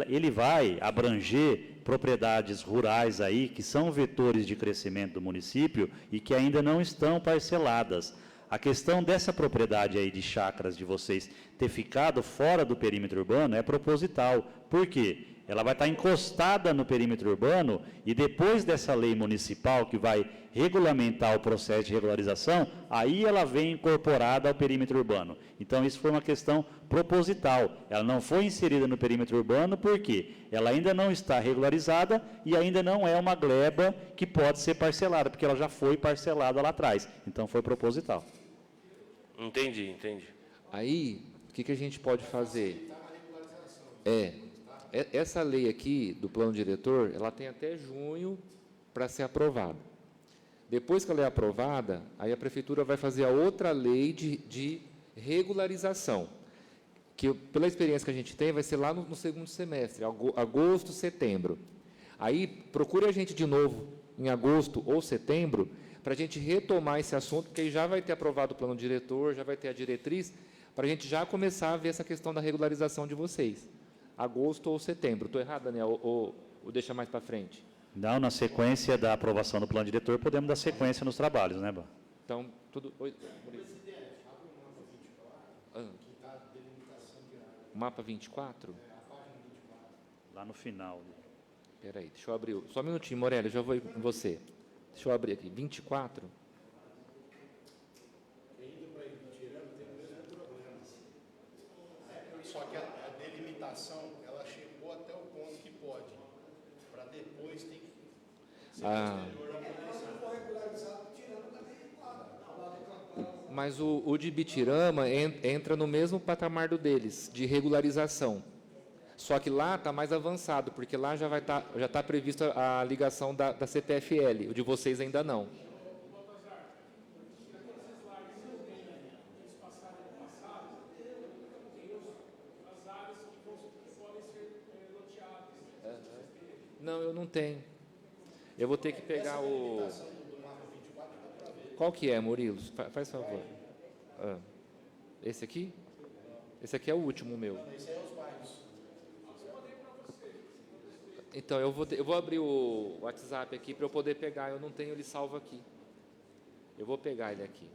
Ele vai abranger propriedades rurais aí, que são vetores de crescimento do município e que ainda não estão parceladas. A questão dessa propriedade aí de chácaras de vocês ter ficado fora do perímetro urbano é proposital. Por quê? Ela vai estar encostada no perímetro urbano e depois dessa lei municipal que vai regulamentar o processo de regularização, aí ela vem incorporada ao perímetro urbano. Então, isso foi uma questão proposital. Ela não foi inserida no perímetro urbano porque ela ainda não está regularizada e ainda não é uma gleba que pode ser parcelada, porque ela já foi parcelada lá atrás. Então, foi proposital. Entendi. Aí, o que a gente pode fazer? Essa lei aqui, do plano diretor, ela tem até junho para ser aprovada. Depois que ela é aprovada, aí a prefeitura vai fazer a outra lei de regularização, que, pela experiência que a gente tem, vai ser lá no segundo semestre, agosto, setembro. Aí, procure a gente de novo, em agosto ou setembro, para a gente retomar esse assunto, porque aí já vai ter aprovado o plano diretor, já vai ter a diretriz, para a gente já começar a ver essa questão da regularização de vocês. Agosto ou setembro. Estou errado, Daniel? Ou deixa mais para frente? Não, na sequência da aprovação do plano diretor, podemos dar sequência nos trabalhos, né, Bá? Então, tudo... Oi, o mapa 24? Lá no final. Espera aí, deixa eu abrir. Só um minutinho, Morelli, eu já vou com você. Deixa eu abrir aqui. 24? Só que a delimitação, ela chegou até o ponto que pode. Para depois tem que... Mas o de Bitirama entra no mesmo patamar do deles, de regularização. Só que lá está mais avançado, porque lá já está prevista a ligação da CPFL, o de vocês ainda não. Não, eu não tenho. Eu vou ter que pegar o... Qual que é, Murilo? Faz favor. Esse aqui? Esse aqui é o último meu. Então, eu vou abrir o WhatsApp aqui para eu poder pegar. Eu não tenho ele salvo aqui. Eu vou pegar ele aqui.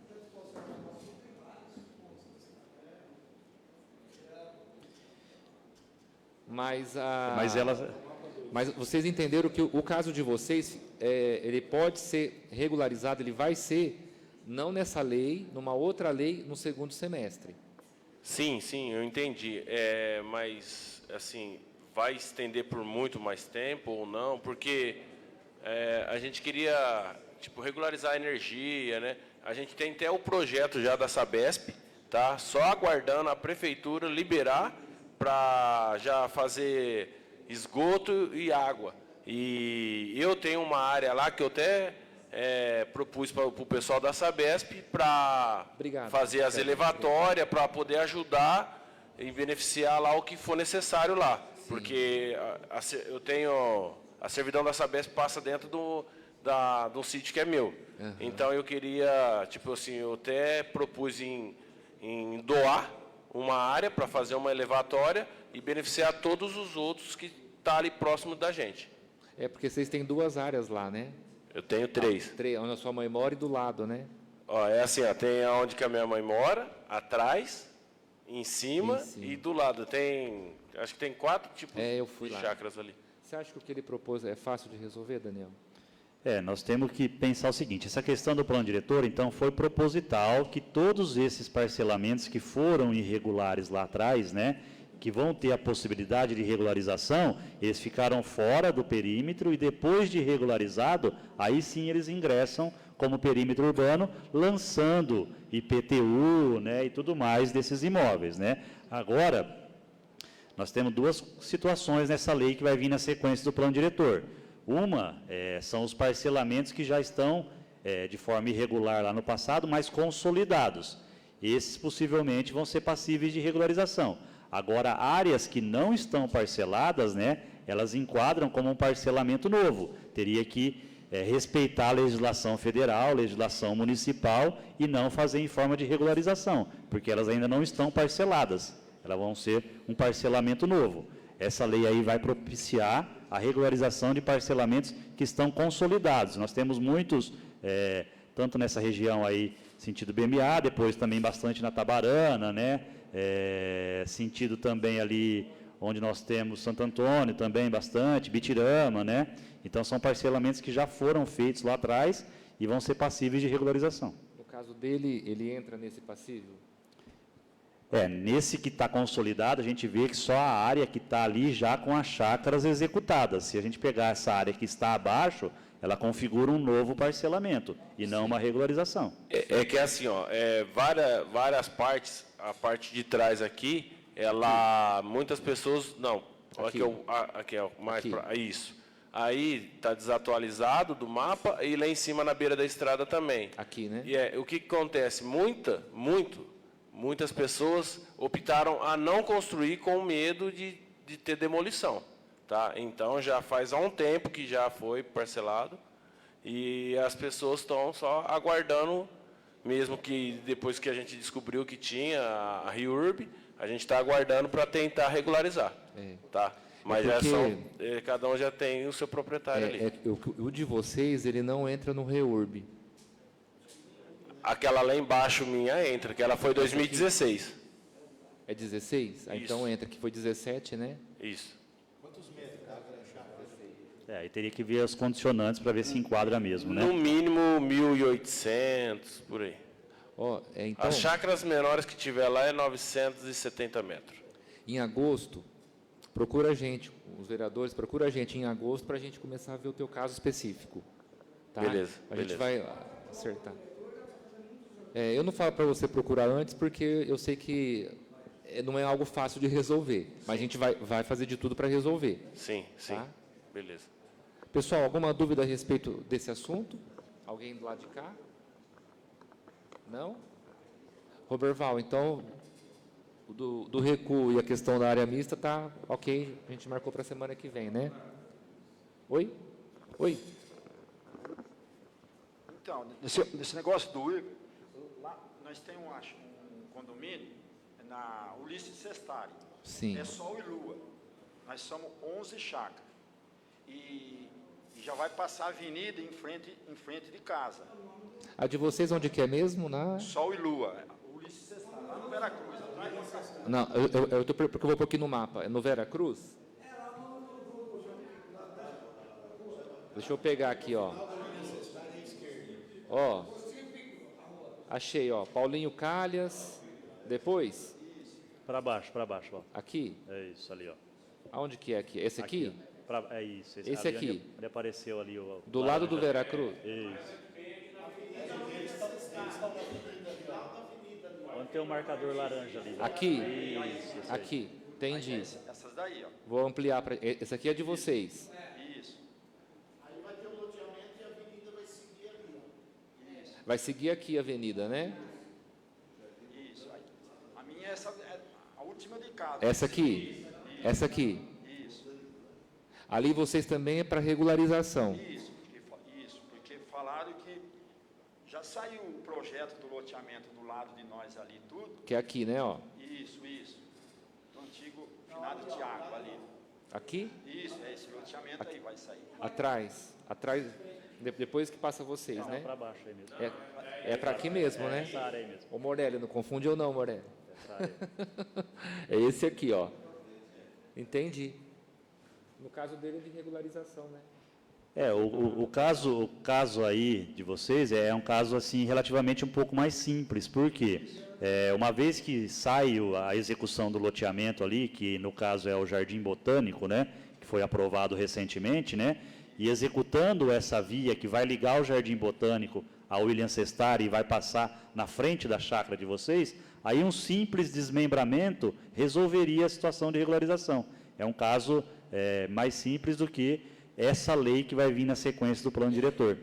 Mas vocês entenderam que o caso de vocês, ele pode ser regularizado, ele vai ser, não nessa lei, numa outra lei, no segundo semestre. Sim, eu entendi. Mas, assim, vai estender por muito mais tempo ou não? Porque a gente queria, tipo, regularizar a energia, né? A gente tem até o projeto já da Sabesp, tá? Só aguardando a prefeitura liberar para já fazer esgoto e água. E eu tenho uma área lá que eu até propus para o pessoal da Sabesp para fazer as elevatórias, para poder ajudar e beneficiar lá o que for necessário lá. Sim. Porque eu tenho... A servidão da Sabesp passa dentro do sítio que é meu. Uhum. Então, eu queria, tipo assim, eu até propus em doar uma área para fazer uma elevatória e beneficiar todos os outros que estão ali próximo da gente. Porque vocês têm 2 áreas lá, né? Eu tenho 3. Onde a sua mãe mora e do lado, né? É assim, tem onde que a minha mãe mora, atrás, em cima e do lado. Acho que tem 4 tipos de chácaras ali. Você acha que o que ele propôs é fácil de resolver, Daniel? Nós temos que pensar o seguinte, essa questão do plano diretor, então, foi proposital que todos esses parcelamentos que foram irregulares lá atrás, né, que vão ter a possibilidade de regularização, eles ficaram fora do perímetro e depois de regularizado, aí sim eles ingressam como perímetro urbano, lançando IPTU, né, e tudo mais desses imóveis, né. Agora, nós temos 2 situações nessa lei que vai vir na sequência do plano diretor. Uma são os parcelamentos que já estão de forma irregular lá no passado, mas consolidados. Esses possivelmente vão ser passíveis de regularização. Agora, áreas que não estão parceladas, né, elas enquadram como um parcelamento novo. Teria que respeitar a legislação federal, legislação municipal e não fazer em forma de regularização, porque elas ainda não estão parceladas. Elas vão ser um parcelamento novo. Essa lei aí vai propiciar a regularização de parcelamentos que estão consolidados. Nós temos muitos, tanto nessa região aí, sentido BMA, depois também bastante na Tabarana, né? Sentido também ali onde nós temos Santo Antônio, também bastante, Bitirama, né? Então, são parcelamentos que já foram feitos lá atrás e vão ser passíveis de regularização. No caso dele, ele entra nesse passível? Nesse que está consolidado, a gente vê que só a área que está ali já com as chácaras executadas. Se a gente pegar essa área que está abaixo, ela configura um novo parcelamento e não uma regularização. Que assim, várias partes, a parte de trás aqui, muitas pessoas, não, aqui é mais para isso. Aí está desatualizado do mapa e lá em cima na beira da estrada também. Aqui, né? E o que acontece? Muitas pessoas optaram a não construir com medo de ter demolição. Tá? Então, já faz há um tempo que já foi parcelado e as pessoas estão só aguardando, mesmo que depois que a gente descobriu que tinha a RIURB, a gente está aguardando para tentar regularizar. Tá? Mas cada um já tem o seu proprietário ali. O de vocês, ele não entra no REURB. Aquela lá embaixo minha entra, que ela foi 2016. É 16? Então entra, que foi 17, né? Isso. Quantos metros cada chácara? Aí teria que ver os condicionantes para ver se enquadra mesmo, né? No mínimo 1.800, por aí. Então, as chácaras menores que tiver lá é 970 metros. Em agosto, procura a gente, os vereadores, procura a gente em agosto para a gente começar a ver o teu caso específico. Tá? Beleza. A gente vai acertar. Eu não falo para você procurar antes, porque eu sei que não é algo fácil de resolver. Mas a gente vai fazer de tudo para resolver. Sim. Tá? Beleza. Pessoal, alguma dúvida a respeito desse assunto? Alguém do lado de cá? Não? Roberval, então, do recuo e a questão da área mista tá ok, a gente marcou para a semana que vem, né? Oi? Então, nesse negócio do Igor, lá nós temos um condomínio na Ulisses Sestari. Sim. É Sol e Lua. Nós somos 11 chácaras. E já vai passar a avenida em frente de casa. A de vocês onde que é mesmo? Sol e Lua. Ulisses Sestari, lá no Veracruz. Atrás da casa. Não, porque eu vou pôr aqui no mapa. É no Veracruz? Deixa eu pegar aqui, ó. Ó. Achei, ó. Paulinho Calhas. Depois? Para baixo, ó. Aqui? É isso, ali, ó. Aonde que é aqui? Esse aqui? É isso. Esse ali aqui? Onde apareceu ali o... Do lado do Veracruz? Isso. Onde tem um marcador laranja ali. Aqui? Isso. Aqui. Entendi. Essas daí, ó. Vou ampliar para... Esse aqui é de vocês. Isso. Aí vai ter o loteamento e a avenida vai seguir ali, ó. Isso. Vai seguir aqui a avenida, né? Isso. A minha é a última de casa. Essa aqui? Isso. Essa aqui? Isso. Ali vocês também é para regularização. Isso, porque falaram que já saiu o projeto do loteamento do lado de nós ali, tudo. Que é aqui, né, ó? Isso. Do antigo finado Tiago ali. Aqui? Isso, é esse loteamento aí, vai sair. Atrás, depois que passa vocês, né? Para baixo aí mesmo. É para aqui mesmo, né? Essa área aí mesmo. Ô Morelli, não confunde ou não, Morelli? Essa área aí. É esse aqui, ó. Entendi. No caso dele é de regularização, né? O caso aí de vocês é um caso assim relativamente um pouco mais simples, porque uma vez que sai a execução do loteamento ali, que no caso é o Jardim Botânico, né, que foi aprovado recentemente, né, e executando essa via que vai ligar o Jardim Botânico ao William Sestari e vai passar na frente da chácara de vocês, aí um simples desmembramento resolveria a situação de regularização. É um caso mais simples do que essa lei que vai vir na sequência do plano diretor.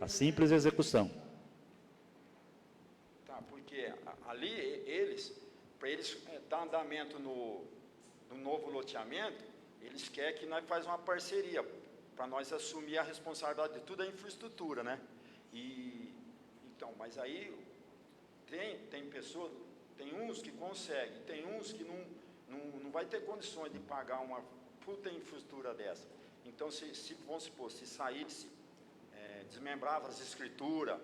A simples execução. Tá, porque ali para eles dar andamento no novo loteamento, eles querem que nós façamos uma parceria para nós assumir a responsabilidade de toda a infraestrutura, né? Então, mas aí tem pessoas, tem uns que conseguem, tem uns que não vai ter condições de pagar uma puta infraestrutura dessa. Então, vamos supor, se saísse, desmembrava as escrituras,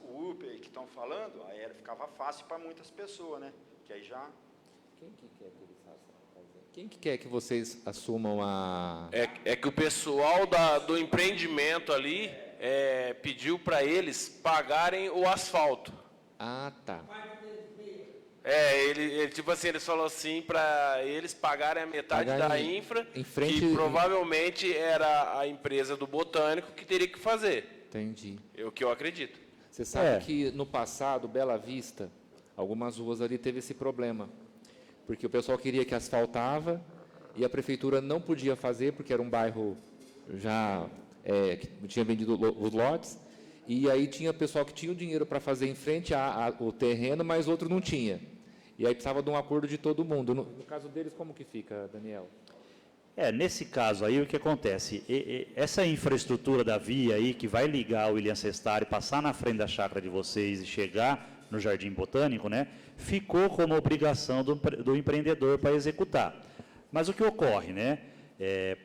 o UPE que estão falando, aí ficava fácil para muitas pessoas, né? Que aí já... Quem que quer que eles façam? Quem que quer que vocês assumam a... É que o pessoal do empreendimento ali pediu para eles pagarem o asfalto. Ah, tá. Ele tipo assim, eles falaram assim para eles pagarem a metade da infra, em frente, que provavelmente era a empresa do Botânico que teria que fazer. Entendi. É o que eu acredito. Você sabe que no passado, Bela Vista, algumas ruas ali teve esse problema. Porque o pessoal queria que asfaltava e a prefeitura não podia fazer, porque era um bairro já que tinha vendido os lotes. E aí tinha pessoal que tinha o dinheiro para fazer em frente ao terreno, mas outro não tinha. E aí precisava de um acordo de todo mundo. No caso deles, como que fica, Daniel? Nesse caso aí, o que acontece? Essa infraestrutura da via aí, que vai ligar o William Sestari, passar na frente da chácara de vocês e chegar no Jardim Botânico, né, ficou como obrigação do empreendedor para executar. Mas o que ocorre, né?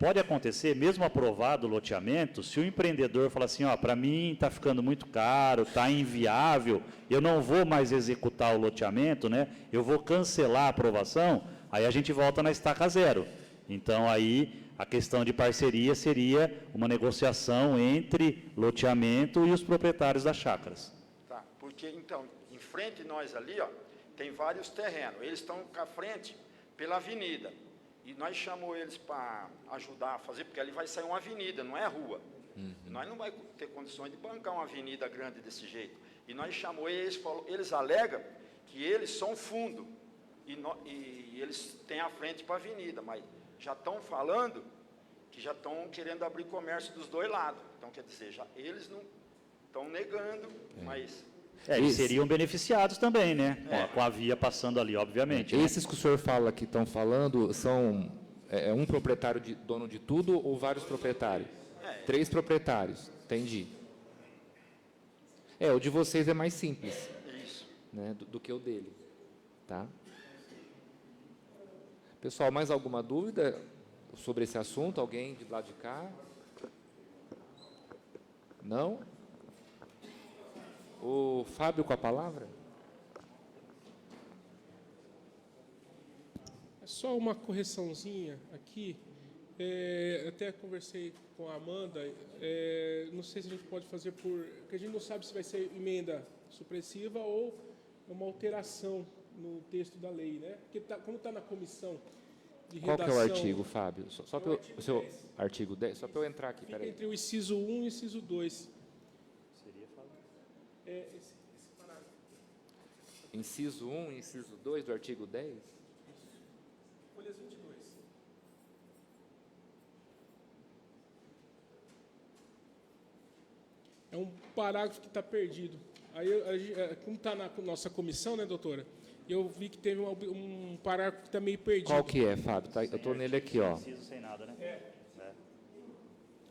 Pode acontecer, mesmo aprovado o loteamento, se o empreendedor falar assim, para mim está ficando muito caro, está inviável, eu não vou mais executar o loteamento, né, eu vou cancelar a aprovação, aí a gente volta na estaca zero. Então, aí, a questão de parceria seria uma negociação entre loteamento e os proprietários das chácaras. Tá, porque, então, em frente de nós ali, tem vários terrenos, eles estão com a frente pela avenida. E nós chamamos eles para ajudar a fazer, porque ali vai sair uma avenida, não é rua. Nós não vamos ter condições de bancar uma avenida grande desse jeito. E nós chamamos eles, eles alegam que eles são fundo, e eles têm a frente para a avenida, mas já estão falando que já estão querendo abrir comércio dos dois lados. Então, quer dizer, eles não estão negando, mas... Eles seriam beneficiados também, né? Com a via passando ali, obviamente. Esses que o senhor fala que estão falando são um proprietário dono de tudo ou vários proprietários? 3 proprietários, entendi. O de vocês é mais simples, Isso. né, do que o dele, tá? Pessoal, mais alguma dúvida sobre esse assunto? Alguém de lado de cá? Não? O Fábio com a palavra? É só uma correçãozinha aqui. Até conversei com a Amanda. Não sei se a gente pode fazer porque a gente não sabe se vai ser emenda supressiva ou uma alteração no texto da lei, né? Porque como está na comissão de redação... Qual que é o artigo, Fábio? Só para o seu 10. Artigo 10, só para eu entrar aqui, peraí. Entre o inciso 1 e o inciso 2. Seria falar? Esse parágrafo. Inciso 1 e inciso 2 do artigo 10? Folhas 22. É um parágrafo que está perdido. Aí, como está na nossa comissão, né, doutora? Eu vi que teve um parágrafo que está meio perdido. Qual que é, Fábio? Tá, eu estou nele aqui, ó. Sem nada, né?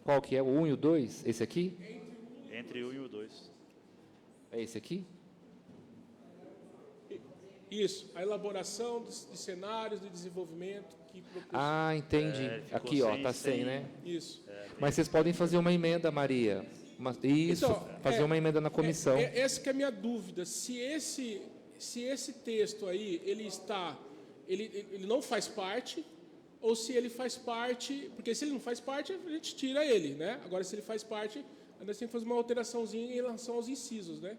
Qual que é? O 1 e o 2? Esse aqui? Entre o 1 e o 2. É esse aqui? Isso, a elaboração de cenários de desenvolvimento que propôs. Ah, entendi. Aqui, ó, está sem, né? Isso. Mas vocês podem fazer uma emenda, Maria. Isso, então, fazer uma emenda na comissão. Essa que é a minha dúvida. Se esse texto aí, ele não faz parte, ou se ele faz parte, porque se ele não faz parte, a gente tira ele, né? Agora, se ele faz parte, ainda tem que fazer uma alteraçãozinha em relação aos incisos, né?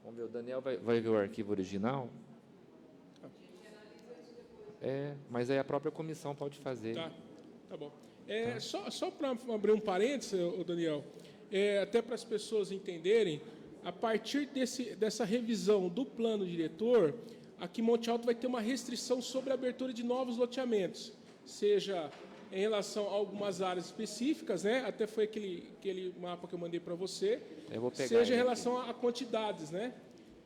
Vamos ver, o Daniel vai ver o arquivo original. Mas aí a própria comissão pode fazer. Tá bom. Só para abrir um parênteses, Daniel, até para as pessoas entenderem, a partir dessa revisão do plano diretor, aqui em Monte Alto vai ter uma restrição sobre a abertura de novos loteamentos, seja em relação a algumas áreas específicas, né? Até foi aquele mapa que eu mandei para você, seja em relação a quantidades, né?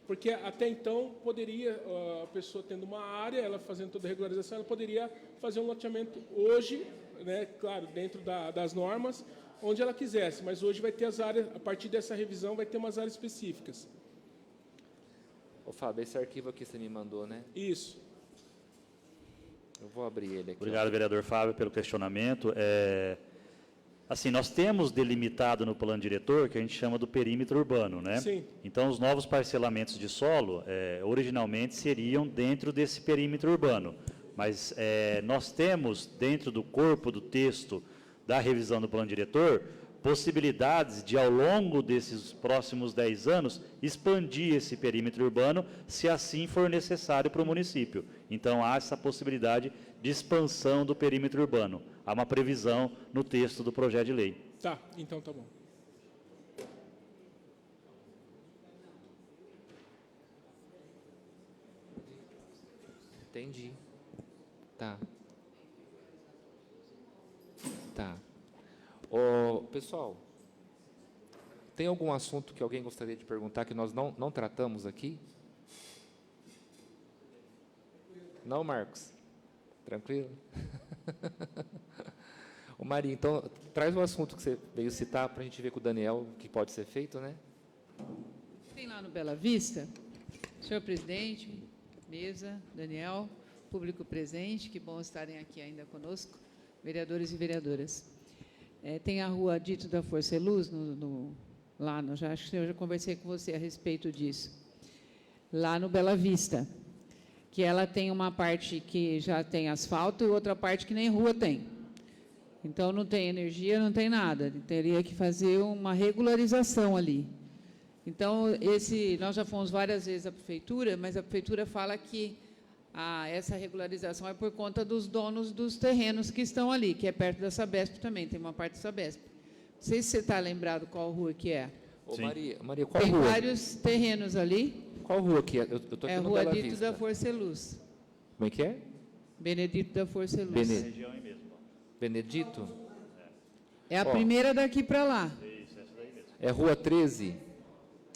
Porque até então poderia, a pessoa tendo uma área, ela fazendo toda a regularização, ela poderia fazer um loteamento hoje, né, claro, dentro das normas, onde ela quisesse, mas hoje vai ter as áreas, a partir dessa revisão, vai ter umas áreas específicas. Ô, Fábio, esse arquivo aqui você me mandou, né? Isso. Eu vou abrir ele aqui. Obrigado, vereador Fábio, pelo questionamento. Assim, nós temos delimitado no plano diretor que a gente chama do perímetro urbano, né? Sim. Então, os novos parcelamentos de solo, originalmente, seriam dentro desse perímetro urbano. Mas nós temos, dentro do corpo do texto da revisão do plano diretor, possibilidades de, ao longo desses próximos 10 anos, expandir esse perímetro urbano, se assim for necessário para o município. Então, há essa possibilidade de expansão do perímetro urbano. Há uma previsão no texto do projeto de lei. Tá, então tá bom. Entendi. Tá. Pessoal, tem algum assunto que alguém gostaria de perguntar que nós não tratamos aqui? Não, Marcos? Tranquilo? Ô, Maria, então, traz o assunto que você veio citar para a gente ver com o Daniel o que pode ser feito, né? Tem lá no Bela Vista, senhor presidente, mesa, Daniel, público presente, que bom estarem aqui ainda conosco, vereadores e vereadoras. Tem a rua Dito da Força e Luz, acho que eu já conversei com você a respeito disso, lá no Bela Vista, que ela tem uma parte que já tem asfalto e outra parte que nem rua tem. Então, não tem energia, não tem nada. Teria que fazer uma regularização ali. Então, nós já fomos várias vezes à prefeitura, mas a prefeitura fala que essa regularização é por conta dos donos dos terrenos que estão ali, que é perto da Sabesp também, tem uma parte da Sabesp. Não sei se você está lembrado qual rua que é. Ô, Maria, qual tem rua? Tem vários terrenos ali. Qual rua que é? Eu estou aqui no Rua Bela Dito Vista. da Força e Luz. Como é que é? Benedito da Força e Luz. Benedito? É a primeira daqui para lá. Isso, essa daí mesmo. É Rua 13?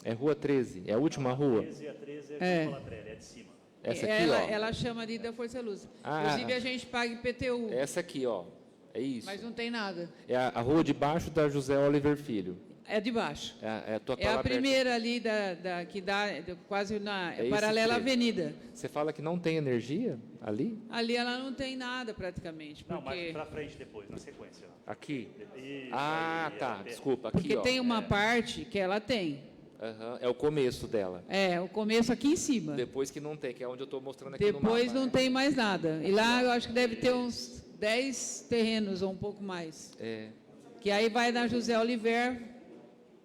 É Rua 13? É a última rua? A 13 é de cima. Essa aqui, ó. Ela chama de da Força e Luz. Inclusive, a gente paga IPTU. Essa aqui, ó. É isso. Mas não tem nada. É a rua de baixo da José Oliver Filho. É de baixo. É a tua É a primeira ali que dá quase paralela à avenida. Você fala que não tem energia ali? Ali ela não tem nada praticamente. Não, porque... mas para frente depois, na sequência. Aqui? Isso, Ah, aí, tá. é. Desculpa. Aqui, Porque ó. tem uma parte que ela tem. É o começo dela. É, o começo aqui em cima. Depois que não tem, que é onde eu estou mostrando aqui no mapa. Depois não tem mais nada. E lá eu acho que deve ter uns 10 terrenos ou um pouco mais. É. Que aí vai na José Oliver,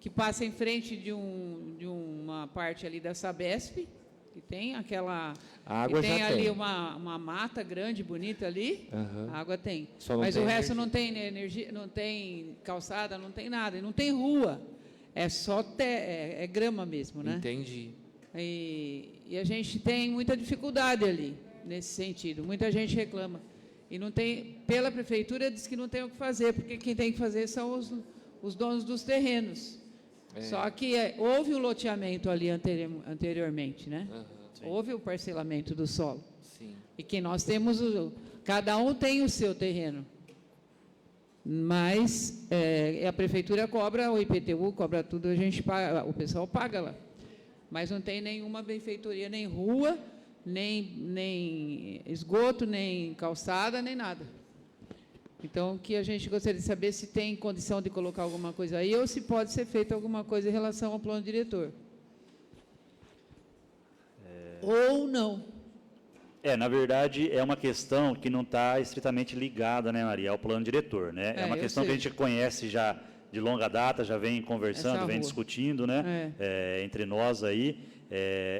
que passa em frente de uma parte ali da Sabesp, que tem aquela... A água que tem já ali tem. uma mata grande, bonita ali. Aham. A água tem. Só não Mas tem o resto energia. não tem energia, não tem calçada, não tem nada. E não tem rua. É só é grama mesmo, né? Entendi. E a gente tem muita dificuldade ali, nesse sentido. Muita gente reclama. E não tem, pela prefeitura diz que não tem o que fazer, porque quem tem que fazer são os donos dos terrenos. Só que houve o loteamento ali anteriormente, né? Houve o parcelamento do solo. Sim. E que nós temos, cada um tem o seu terreno. Mas a prefeitura cobra, o IPTU cobra tudo, a gente paga, o pessoal paga lá. Mas não tem nenhuma benfeitoria, nem rua, nem esgoto, nem calçada, nem nada. Então, o que a gente gostaria de saber se tem condição de colocar alguma coisa aí ou se pode ser feita alguma coisa em relação ao plano diretor. Ou não. Na verdade, é uma questão que não está estritamente ligada, né, Maria, ao plano diretor, né? É uma questão que a gente conhece já de longa data, já vem conversando, vem discutindo, né, entre nós aí,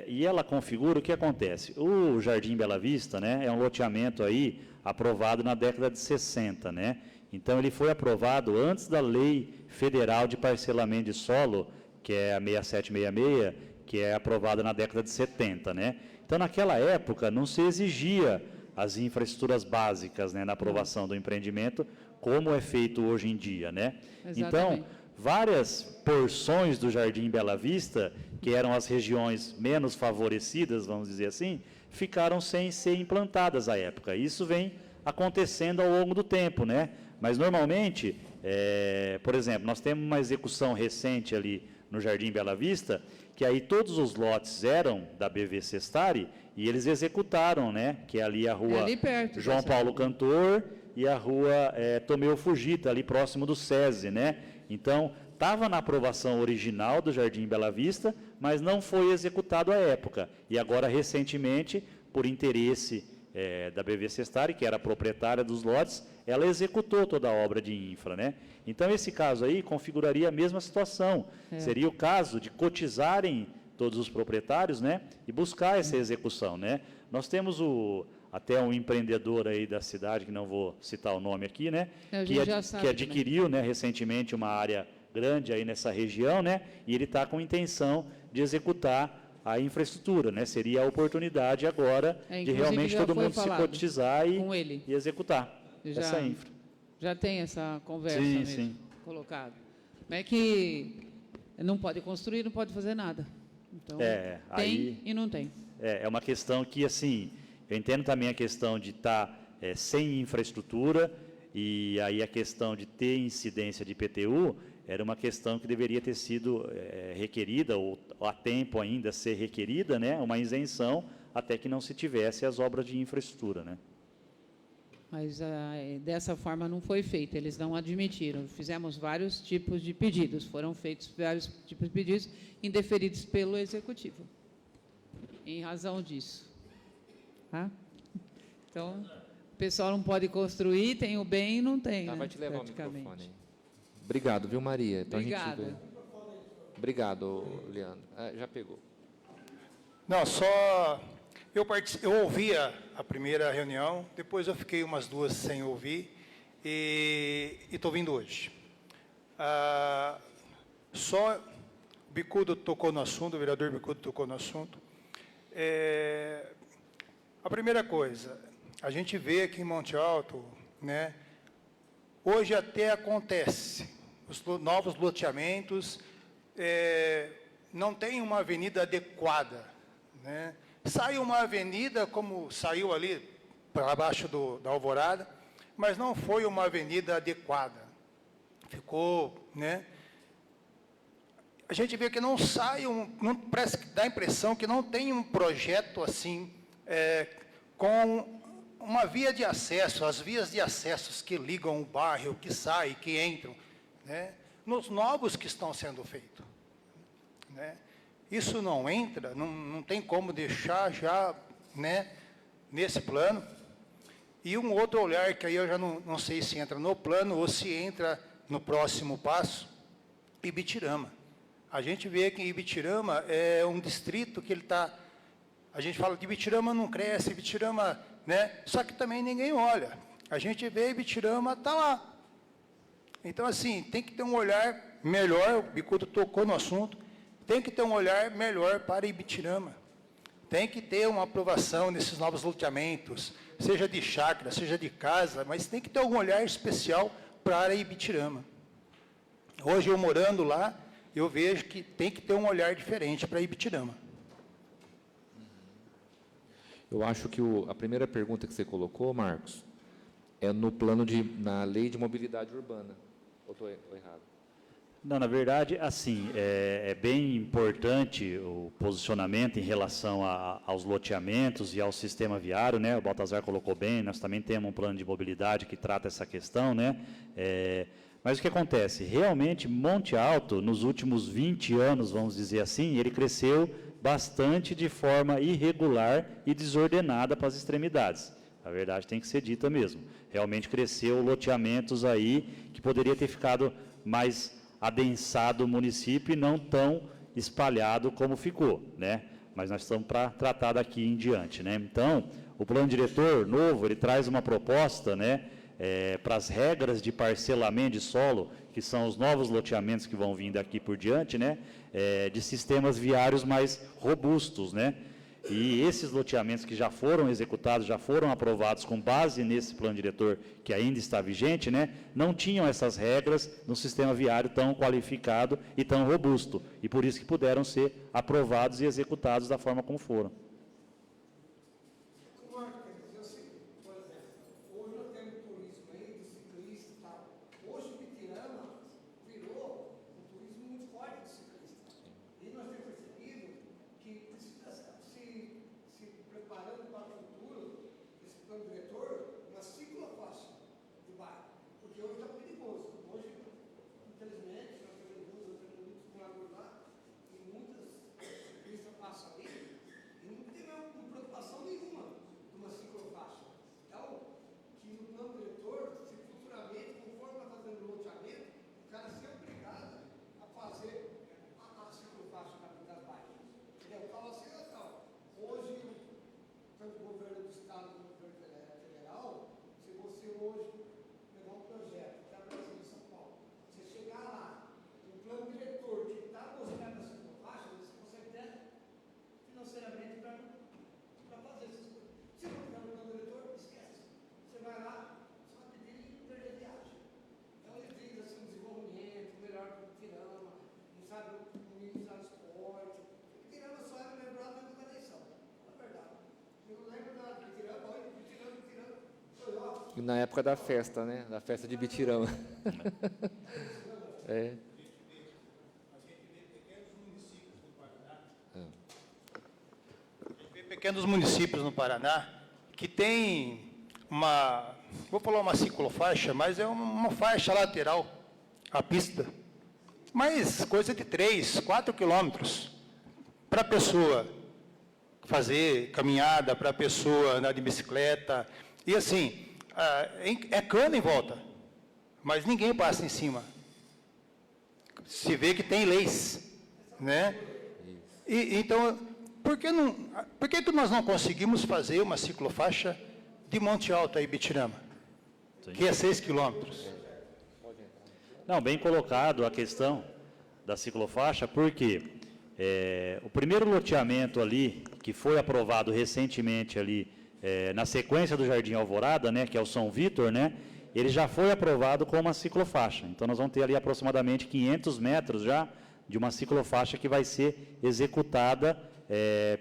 e ela configura o que acontece. O Jardim Bela Vista, né, é um loteamento aí aprovado na década de 60, né? Então, ele foi aprovado antes da Lei Federal de Parcelamento de Solo, que é a 6766, que é aprovada na década de 70, né? Então, naquela época, não se exigia as infraestruturas básicas, né, na aprovação do empreendimento, como é feito hoje em dia, né? Então, várias porções do Jardim Bela Vista, que eram as regiões menos favorecidas, vamos dizer assim, ficaram sem ser implantadas à época. Isso vem acontecendo ao longo do tempo, né? Mas, normalmente, por exemplo, nós temos uma execução recente ali no Jardim Bela Vista, que aí todos os lotes eram da BV Sestari e eles executaram, né? Que é ali a rua ali perto, João Paulo Cantor e a rua Tomeu Fugita, ali próximo do SESI, né? Então, estava na aprovação original do Jardim Bela Vista, mas não foi executado à época. E agora, recentemente, por interesse da BV Sestari, que era a proprietária dos lotes, ela executou toda a obra de infra, né? Então, esse caso aí configuraria a mesma situação. Seria o caso de cotizarem todos os proprietários, né? E buscar essa execução, né? Nós temos até um empreendedor aí da cidade, que não vou citar o nome aqui, né? Que adquiriu, né, recentemente uma área grande aí nessa região, né? E ele está com intenção de executar a infraestrutura, né? Seria a oportunidade agora de realmente todo mundo se cotizar e executar essa infra. Já tem essa conversa colocada. Mas é que não pode construir, não pode fazer nada. Então, tem aí, e não tem. É uma questão que, assim, eu entendo também a questão de estar sem infraestrutura, e aí a questão de ter incidência de IPTU era uma questão que deveria ter sido requerida, ou a tempo ainda ser requerida, né, uma isenção, até que não se tivesse as obras de infraestrutura, né? Mas dessa forma não foi feito, eles não admitiram. Fizemos vários tipos de pedidos, foram feitos vários tipos de pedidos indeferidos pelo Executivo, em razão disso. Tá? Então, o pessoal não pode construir, tem o bem e não tem, né, vai te levar o microfone aí. Obrigado, viu, Maria? Então, obrigada. Obrigado, Leandro. Já pegou. Não, só... Eu ouvi a primeira reunião, depois eu fiquei umas duas sem ouvir, e estou vindo hoje. Só o Bicudo tocou no assunto, o vereador Bicudo tocou no assunto. A primeira coisa, a gente vê aqui em Monte Alto, né, hoje até acontece, os novos loteamentos não tem uma avenida adequada, né? Sai uma avenida, como saiu ali para baixo da Alvorada, mas não foi uma avenida adequada. Ficou, né? a gente vê que não sai, não parece que dá a impressão que não tem um projeto assim, com uma via de acesso, as vias de acessos que ligam o bairro, que saem, que entram, né, nos novos que estão sendo feitos. Né? Isso não entra, não tem como deixar já, né, nesse plano. E um outro olhar, que aí eu já não sei se entra no plano ou se entra no próximo passo, Ibitirama. A gente vê que Ibitirama é um distrito que ele está... A gente fala que Ibitirama não cresce, Ibitirama... Né? Só que também ninguém olha. A gente vê Ibitirama está lá. Então, assim, tem que ter um olhar melhor, o Bicudo tocou no assunto, tem que ter um olhar melhor para Ibitirama. Tem que ter uma aprovação nesses novos loteamentos, seja de chácara, seja de casa, mas tem que ter algum olhar especial para a área Ibitirama. Hoje, eu morando lá, eu vejo que tem que ter um olhar diferente para Ibitirama. Eu acho que a primeira pergunta que você colocou, Marcos, é no plano na lei de mobilidade urbana. Ou estou errado? Não, na verdade, assim, é bem importante o posicionamento em relação aos loteamentos e ao sistema viário, né? O Baltazar colocou bem, nós também temos um plano de mobilidade que trata essa questão, né? Mas o que acontece? Realmente, Monte Alto, nos últimos 20 anos, vamos dizer assim, ele cresceu bastante de forma irregular e desordenada para as extremidades. A verdade tem que ser dita mesmo. Realmente cresceu loteamentos aí que poderia ter ficado mais adensado o município e não tão espalhado como ficou, né? Mas nós estamos para tratar daqui em diante, né? Então, o plano diretor novo, ele traz uma proposta, né, para as regras de parcelamento de solo, que são os novos loteamentos que vão vir daqui por diante, né, de sistemas viários mais robustos, né? E esses loteamentos que já foram executados, já foram aprovados com base nesse plano diretor que ainda está vigente, né, não tinham essas regras no sistema viário tão qualificado e tão robusto, e por isso que puderam ser aprovados e executados da forma como foram. Na época da festa, né? Da festa de Ibitirama. É. Pequenos municípios no Paraná que tem vou falar uma ciclofaixa, mas é uma faixa lateral à pista, mas coisa de 3, 4 quilômetros para a pessoa fazer caminhada, para a pessoa andar de bicicleta, e assim, é cano em volta, mas ninguém passa em cima. Se vê que tem leis, né? Então, por que nós não conseguimos fazer uma ciclofaixa de Monte Alto a Ibitirama, que é 6 quilômetros? Não, bem colocado a questão da ciclofaixa, porque o primeiro loteamento ali, que foi aprovado recentemente ali, na sequência do Jardim Alvorada, né, que é o São Vítor, né, ele já foi aprovado com uma ciclofaixa. Então, nós vamos ter ali aproximadamente 500 metros já de uma ciclofaixa que vai ser executada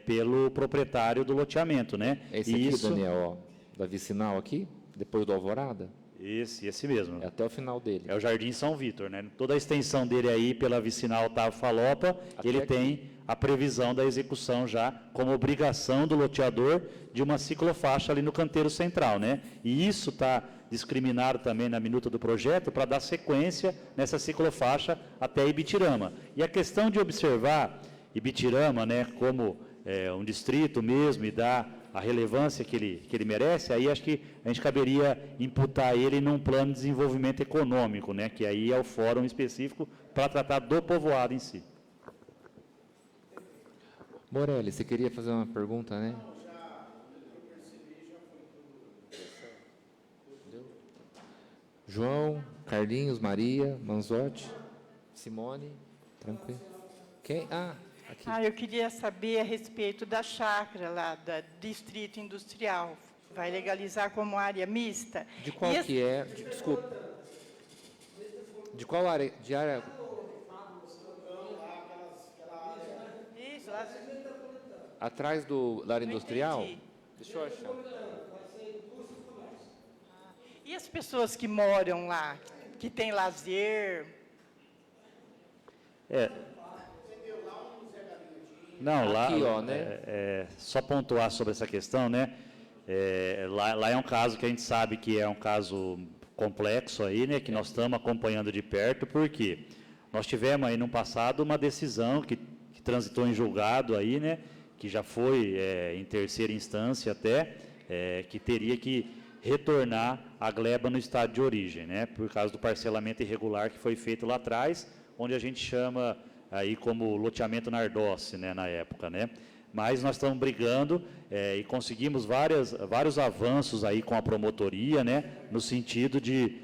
pelo proprietário do loteamento, né? É esse aqui, Daniel, ó, da vicinal aqui, depois do Alvorada? Esse mesmo. É até o final dele. É o Jardim São Vítor, né? Toda a extensão dele aí pela vicinal Otávio Falopa, Até ele aqui. tem a previsão da execução já como obrigação do loteador de uma ciclofaixa ali no canteiro central, né? E isso está discriminado também na minuta do projeto para dar sequência nessa ciclofaixa até Ibitirama. E a questão de observar Ibitirama, né, como um distrito mesmo e dar a relevância que ele merece, aí acho que a gente caberia imputar ele num plano de desenvolvimento econômico, né, que aí é o fórum específico para tratar do povoado em si. Morelli, você queria fazer uma pergunta, né? João, Carlinhos, Maria, Manzotti, Simone, tranquilo. Quem? Aqui. Eu queria saber a respeito da chácara lá, da Distrito Industrial. Vai legalizar como área mista? De qual que é? Desculpa. De qual área? De área... Isso, lá... Atrás da área industrial? Entendi. Deixa eu achar. E as pessoas que moram lá, que têm lazer? Não, lá, aqui, ó, né? Só pontuar sobre essa questão, né? Lá é um caso que a gente sabe que é um caso complexo aí, né? Que nós estamos acompanhando de perto, porque nós tivemos aí no passado uma decisão que transitou em julgado aí, né? Que já foi em terceira instância até, que teria que retornar a gleba no estado de origem, né? Por causa do parcelamento irregular que foi feito lá atrás, onde a gente chama aí como loteamento Nardossi, né, na época, né? Mas nós estamos brigando e conseguimos vários avanços aí com a promotoria, né, no sentido de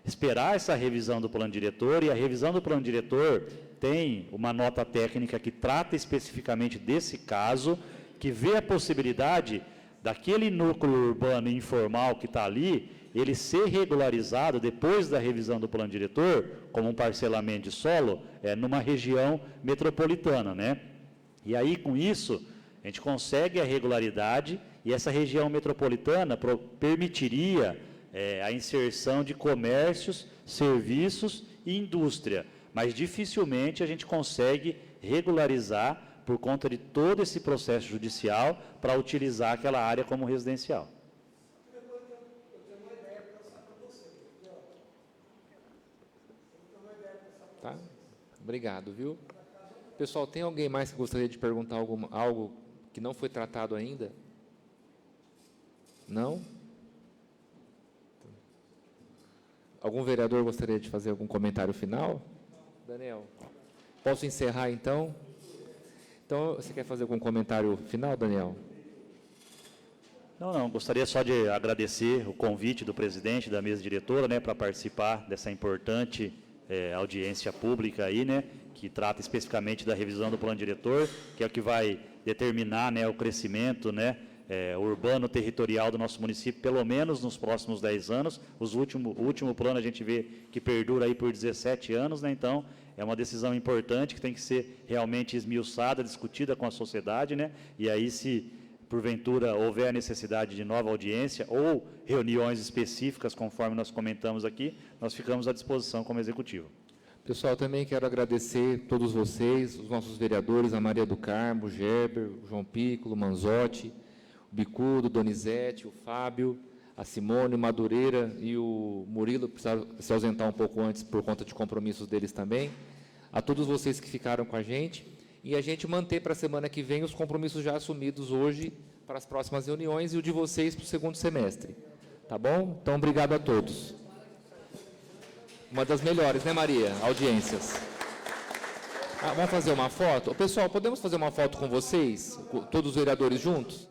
esperar essa revisão do plano diretor, e a revisão do plano diretor tem uma nota técnica que trata especificamente desse caso, que vê a possibilidade daquele núcleo urbano informal que está ali, ele ser regularizado depois da revisão do plano diretor, como um parcelamento de solo, numa região metropolitana, né? E aí, com isso, a gente consegue a regularidade, e essa região metropolitana permitiria a inserção de comércios, serviços e indústria, mas dificilmente a gente consegue regularizar por conta de todo esse processo judicial para utilizar aquela área como residencial. Tá? Obrigado, viu? Pessoal, tem alguém mais que gostaria de perguntar algo que não foi tratado ainda? Não? Algum vereador gostaria de fazer algum comentário final? Daniel, posso encerrar então? Então, você quer fazer algum comentário final, Daniel? Não, gostaria só de agradecer o convite do presidente da mesa diretora, né, para participar dessa importante audiência pública aí, né, que trata especificamente da revisão do plano diretor, que é o que vai determinar, né, o crescimento, né, urbano territorial do nosso município, pelo menos nos próximos 10 anos. O último plano a gente vê que perdura aí por 17 anos, né, então é uma decisão importante que tem que ser realmente esmiuçada, discutida com a sociedade, né, e aí se porventura houver a necessidade de nova audiência ou reuniões específicas, conforme nós comentamos aqui, nós ficamos à disposição como executivo. Pessoal, também quero agradecer a todos vocês, os nossos vereadores, a Maria do Carmo, o Gerber, o João Piccolo, o Manzotti, o Bicudo, o Donizete, o Fábio, a Simone, o Madureira e o Murilo, precisaram se ausentar um pouco antes por conta de compromissos deles também. A todos vocês que ficaram com a gente, e a gente manter para a semana que vem os compromissos já assumidos hoje para as próximas reuniões e o de vocês para o segundo semestre. Tá bom? Então, obrigado a todos. Uma das melhores, né, Maria? Audiências. Vamos fazer uma foto? Pessoal, podemos fazer uma foto com vocês? Todos os vereadores juntos?